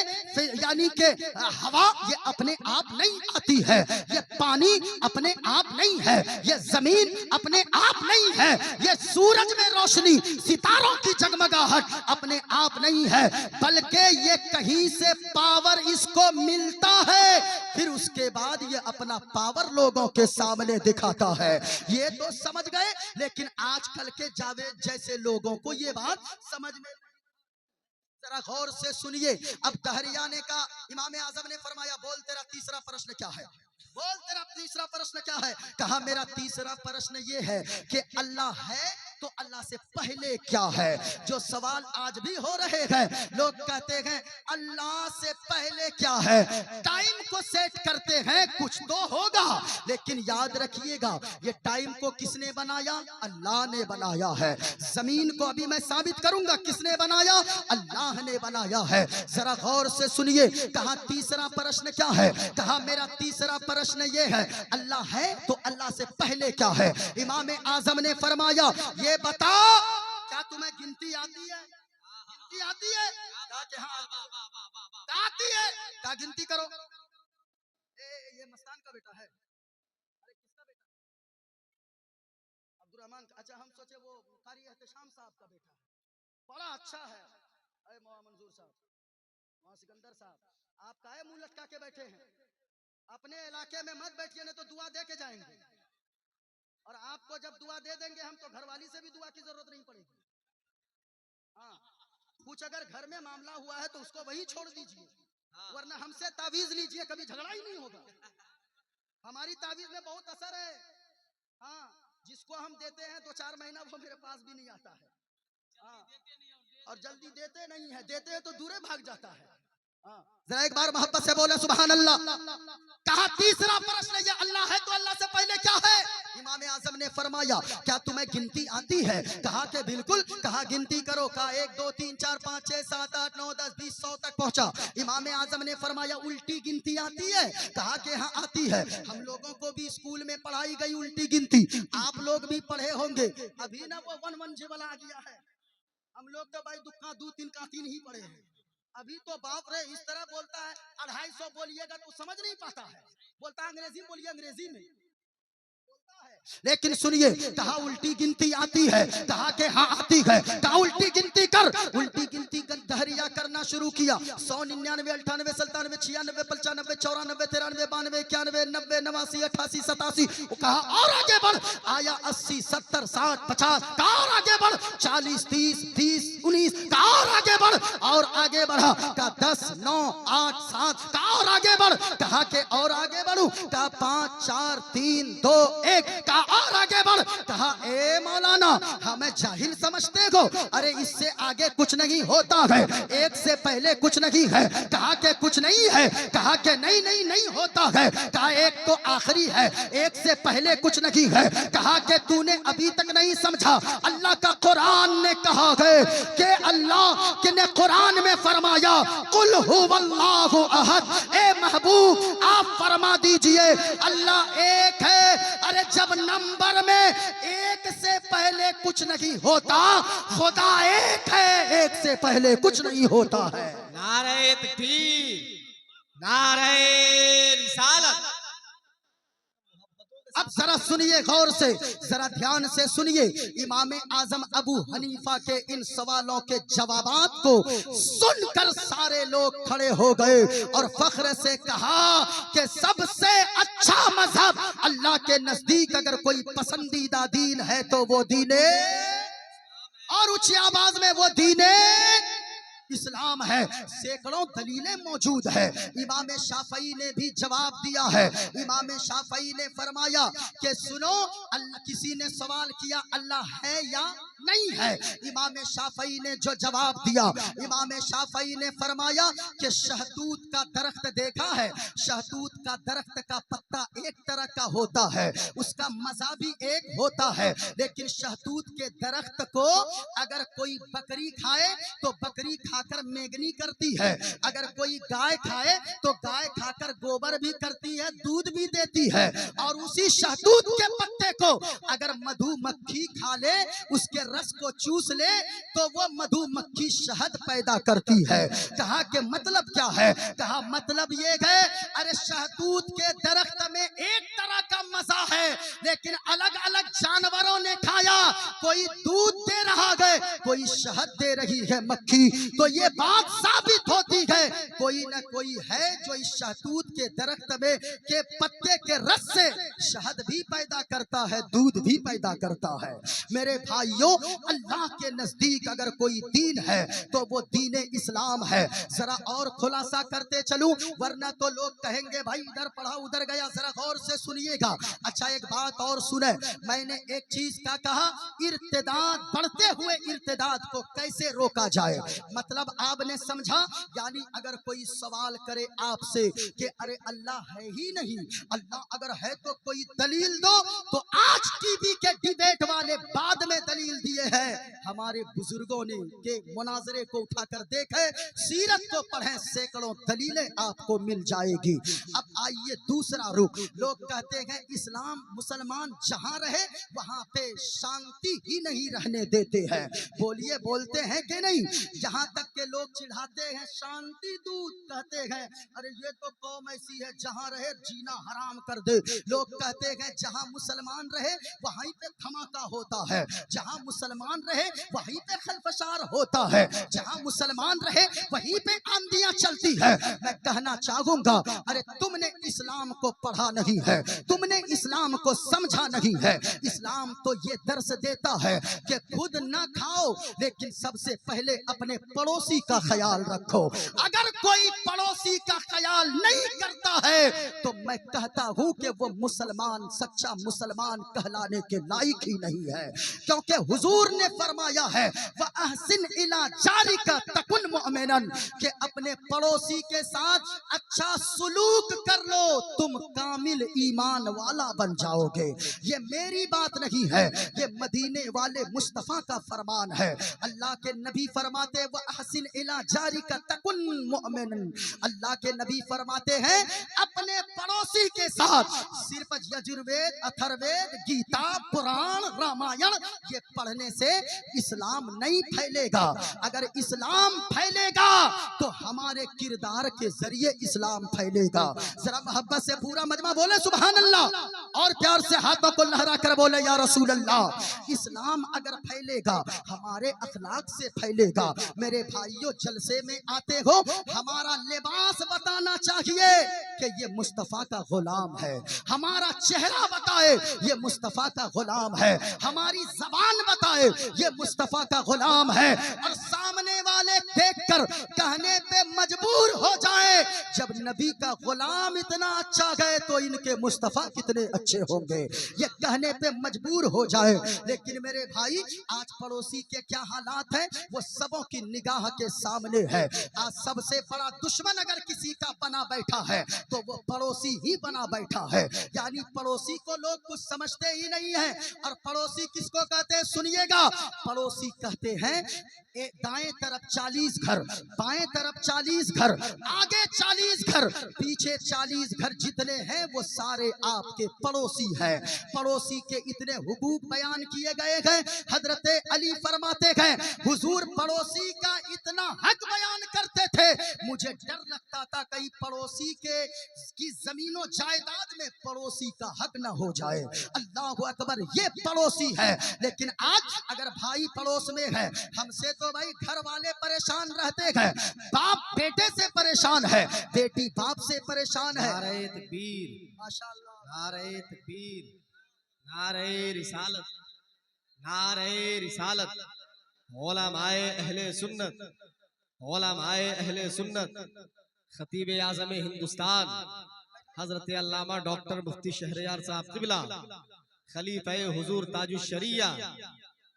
यानी कि हवा ये अपने आप नहीं आती है, ये पानी अपने आप नहीं है, ये जमीन अपने आप नहीं है, ये सूरज में रोशनी सितारों की जगमगाहट अपने आप नहीं है, बल्कि ये कहीं से पावर इसको मिलता है, फिर उसके बाद ये अपना पावर लोगों के सामने दिखाता है। ये तो समझ गए, लेकिन आजकल के जावेद जैसे लोगों को ये बात समझ में, जरा गौर से सुनिए। अब दहरियाने का इमाम आजम ने फरमाया, बोल तेरा तीसरा प्रश्न क्या है, बोल तेरा तीसरा प्रश्न क्या है। कहा मेरा तीसरा प्रश्न ये है कि अल्लाह है तो अल्लाह से पहले क्या है। जो सवाल आज भी हो रहे हैं, लोग कहते हैं अल्लाह से पहले क्या है, टाइम को सेट करते हैं कुछ तो होगा, लेकिन याद रखिएगा ये टाइम को किसने बनाया, अल्लाह ने बनाया है। जमीन को अभी मैं साबित करूंगा किसने बनाया, अल्लाह ने बनाया है। जरा गौर से सुनिए, कहा तीसरा प्रश्न क्या है, कहा मेरा तीसरा प्रश्न ये है अल्लाह है तो अल्लाह से पहले क्या है। इमाम आजम ने फरमाया ये बता क्या तुम्हें गिनती आती है, गिनती आती है, कहा कि हाँ आती है, कहा गिनती करो। ये मस्तान का बेटा है, अरे किसका बेटा, अब्दुल रहमान। अच्छा हम सोचे वो कारी एहतशाम साहब का बेटा है, बड़ा अच्छा है। अरे मौला मंजूर साहब, मौला सिकंदर साहब, आप काहे मुंह लटका के बैठे हैं, अपने इलाके में मत बैठिए, नहीं तो दुआ दे के जाएंगे, और आपको जब दुआ दे देंगे हम तो घरवाली से भी दुआ की जरूरत नहीं पड़ेगी। हाँ, कुछ अगर घर में मामला हुआ है तो उसको वही छोड़ दीजिए, वरना हमसे तावीज लीजिए, कभी झगड़ा ही नहीं होगा। हमारी तावीज में बहुत असर है। हाँ, जिसको हम देते हैं 2-4 महीना वो मेरे पास भी नहीं आता है। हाँ, और जल्दी देते नहीं है, देते हैं तो दूरे भाग जाता है। जरा एक बार मोहब्बत से बोले सुभान अल्लाह। कहा तीसरा प्रश्न ये अल्लाह है तो अल्लाह से पहले क्या है। इमाम आजम ने फरमाया क्या तुम्हें गिनती आती है, कहा कि बिल्कुल, कहा गिनती करो, कहा 1 2 3 4 5 6 7 8 9 10 20 100 तक पहुंचा। इमाम आजम ने फरमाया उल्टी गिनती आती है, कहा कि हाँ आती है। हम लोगों को भी स्कूल में पढ़ाई गई उल्टी गिनती, आप लोग भी पढ़े होंगे। अभी ना वो 1 1 जीवल आ गया है, हम लोग तो भाई दुक्का 2 3 का 3 ही पढ़े हैं। अभी तो बाप रे इस तरह बोलता है, 250 बोलिएगा तो समझ नहीं पाता है, बोलता है अंग्रेजी बोलिए, अंग्रेजी में बोलता है। लेकिन सुनिए, कहा उल्टी गिनती आती है, कहा कि हाँ आती है, कहा उल्टी गिनती कर। उल्टी गिनती दहरिया करना शुरू किया। 100 99 98 97 96 95 94 93 92 91 90 89 88 कहा और आगे बढ़। आया 80 70 60 50, कहा और आगे बढ़। 40 30 30 19, कहा और आगे बढ़, और आगे बढ़ा। कहा 10 9 8 7, कहा और आगे बढ़। कहा के और आगे बढ़ू, कहा 5 4 3 2 1, कहा और आगे बढ़। कहा ए मौलाना हमें जाहिल समझते हो, अरे इससे आगे कुछ नहीं होता है, एक से पहले कुछ नहीं है। कहा के कुछ नहीं है, कहा के नहीं नहीं नहीं होता है। कहा एक तो आखिरी है, एक से पहले कुछ नहीं है। कहा के तूने अभी तक नहीं समझा, अल्लाह का कुरान ने कहा है कि अल्लाह के ने कुरान में फरमाया कुल हुवल्लाहु अहद। ए महबूब आप फरमा दीजिए अल्लाह एक है। अरे जब नंबर में एक से पहले कुछ नहीं होता, खुदा एक है, एक से पहले कुछ नहीं होता है।
नारे तकबीर, नारे रिसालत।
अब जरा सुनिए गौर से, जरा ध्यान से सुनिए। इमाम आजम अबू हनीफा के इन सवालों के जवाबात को सुनकर सारे लोग खड़े हो गए और फख्र से कहा कि सबसे अच्छा मजहब अल्लाह के नजदीक अगर कोई पसंदीदा दीन है तो वो दीन और और ऊंची आवाज में वो दीने इस्लाम है। सैकड़ों दलीलें मौजूद है। इमाम शाफई ने भी जवाब दिया है। इमाम शाफई ने फरमाया कि सुनो, अल्लाह, किसी ने सवाल किया अल्लाह है या नहीं है। इमाम शाफई ने जो जवाब दिया, इमाम शाफई ने फरमाया कि शहतूत का दरख्त देखा है, शहतूत का दरख्त का पत्ता एक तरह का होता है, उसका मजा भी एक होता है, लेकिन शहतूत के दरख्त को अगर कोई बकरी खाए तो बकरी खाकर मेगनी करती है, अगर कोई गाय खाए तो गाय खाकर गोबर भी करती है, दूध भी देती है। और उसी शहतूत के पत्ते को अगर मधुमक्खी खा ले, उसके रस को चूस ले, तो वो मधुमक्खी शहद पैदा करती है। कहा कि मतलब क्या है? कहा मतलब ये है, अरे शहतूत के दरख्त में एक तरह का मजा है, लेकिन अलग अलग जानवरों ने खाया, कोई दूध दे रहा है, कोई शहद दे रही है मक्खी। तो ये बात साबित होती है कोई न कोई है जो इस शहतूत के दरख्त में के पत्ते के रस से शहद भी पैदा करता है, दूध भी पैदा करता है। मेरे भाइयों, अल्लाह के नजदीक अगर कोई दीन है तो वो दीन इस्लाम है। जरा और खुलासा करते चलूं, वरना तो लोग कहेंगे भाई इधर पढ़ा उधर गया। जरा गौर से सुनिएगा। अच्छा, एक बात और सुने, मैंने एक चीज का कहा, इर्तिदाद, बढ़ते हुए इर्तिदाद को कैसे रोका जाए। मतलब आपने समझा, यानी अगर कोई सवाल करे आपसे कि अरे अल्लाह है ही नहीं, अल्लाह अगर है तो कोई दलील दो, तो आज टीवी के डिबेट वाले बाद में दलील दिए हैं। हमारे बुजुर्गों ने के मुनाजरे को उठाकर देखे, सीरत को पढ़े, सैकड़ों दलीलें आपको मिल जाएगी। अब आइए दूसरा रुख। लोग कहते हैं इस्लाम मुसलमान जहां रहे वहां पे शांति ही नहीं रहने देते हैं। बोलिए, बोलते हैं कि नहीं? यहाँ तक के लोग चिढ़ाते हैं शांति दूत, कहते हैं अरे ये तो कौम ऐसी है जहाँ रहे जीना हराम कर दे। लोग कहते हैं जहाँ मुसलमान रहे वहीं पे धमाका होता है, जहाँ मुसलमान रहे वहीं पे खलफशार होता है, जहाँ मुसलमान रहे वहीं पे आंधियां चलती है। मैं कहना चाहूंगा, अरे तुमने इस्लाम को पढ़ा नहीं है, तुमने इस्लाम को समझा नहीं है। इस्लाम तो ये दर्श देता है कि खुद ना खाओ, लेकिन सबसे पहले अपने पड़ोसी का ख्याल रखो। अगर कोई पड़ोसी का ख्याल नहीं करता है तो मैं कहता हूं कि वो मुसलमान, सच्चा मुसलमान कहलाने के लायक ही नहीं है। क्योंकि हुजूर ने फरमाया है वअहसिन इला जारिका तकुन मुमिनन, कि अपने पड़ोसी के साथ अच्छा सुलूक कर लो, तुम कामिल ईमान वाला बन जाओगे। ये मेरी बात नहीं है, ये मदीने वाले मुस्तफा का फरमान है। अल्लाह के नबी फरमाते वअहसिन इला जारिका तकुन मुमिनन, अल्लाह के नबी फरमाते हैं अपने पड़ोसी के साथ सिर्फ यजुर्वेद, अथर्ववेद, गीता, पुराण, रामायण ये पढ़ने से इस्लाम नहीं फैलेगा। अगर इस्लाम फैलेगा तो हमारे किरदार के जरिए इस्लाम फैलेगा। जरा मोहब्बत से पूरा मजमा बोले सुभान अल्लाह, और प्यार से हाथों को लहरा कर बोले या रसूल अल्लाह। इस्लाम अगर फैलेगा हमारे अखलाक से फैलेगा। मेरे भाइयों, जलसे में आते हो, हमारा लिबास बताना चाहिए कि ये मुस्तफा का गुलाम है, हमारा चेहरा बताए ये मुस्तफा का गुलाम है, हमारी जबान बताए ये मुस्तफा का गुलाम है, और सामने वाले देखकर कहने पे मजबूर हो जाए जब नबी का गुलाम इतना अच्छा है तो इनके मुस्तफा कितने अच्छे होंगे, ये कहने पे मजबूर हो जाए। लेकिन मेरे भाई, आज पड़ोसी के क्या हालात है वो सबों की निगाह के सामने है। आज सबसे बड़ा दुश्मन अगर किसी का बना बैठा है तो वो पड़ोसी ही बना बैठा है। यानी पड़ोसी को लोग कुछ समझते ही नहीं है। और पड़ोसी किसको कहते हैं? सुनिएगा, पड़ोसी कहते हैं दाएं तरफ 40 घर, बाएं तरफ 40 घर, आगे 40 घर, पीछे 40 घर, जितने हैं वो सारे आपके पड़ोसी हैं। पड़ोसी के इतने हुकूक बयान किए गए हैं। हजरत अली फरमाते हैं हुजूर पड़ोसी का इतना हक बयान करते थे, मुझे डर लगता था कहीं पड़ोसी की जमीनों जायदाद में पड़ोसी का हक ना हो जाए। अल्लाह अकबर, ये पड़ोसी है। लेकिन आज अगर भाई पड़ोस में है, हमसे तो भाई घर वाले परेशान रहते हैं, बाप बेटे से परेशान है, बेटी बाप से परेशान है।
नारे तकबीर,
माशाअल्लाह,
नारे तकबीर, नारे रिसालत, नारे रिसालत, उलमाए अहले सुन्नत, उलमाए अहले सुन्नत, खतीब आज़म हिंदुस्तान हजरत अल्लामा डॉक्टर मुफ्ती शहरयार साहब क़िबला, खलीफा हुजूर ताजुश्शरिया,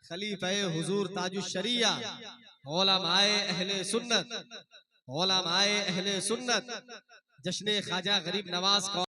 खलीफा हुजूर ताजुश्शरिया, उलमाए अहले सुन्नत, उलमाए अहले सुन्नत, जश्न ख्वाजा गरीब नवाज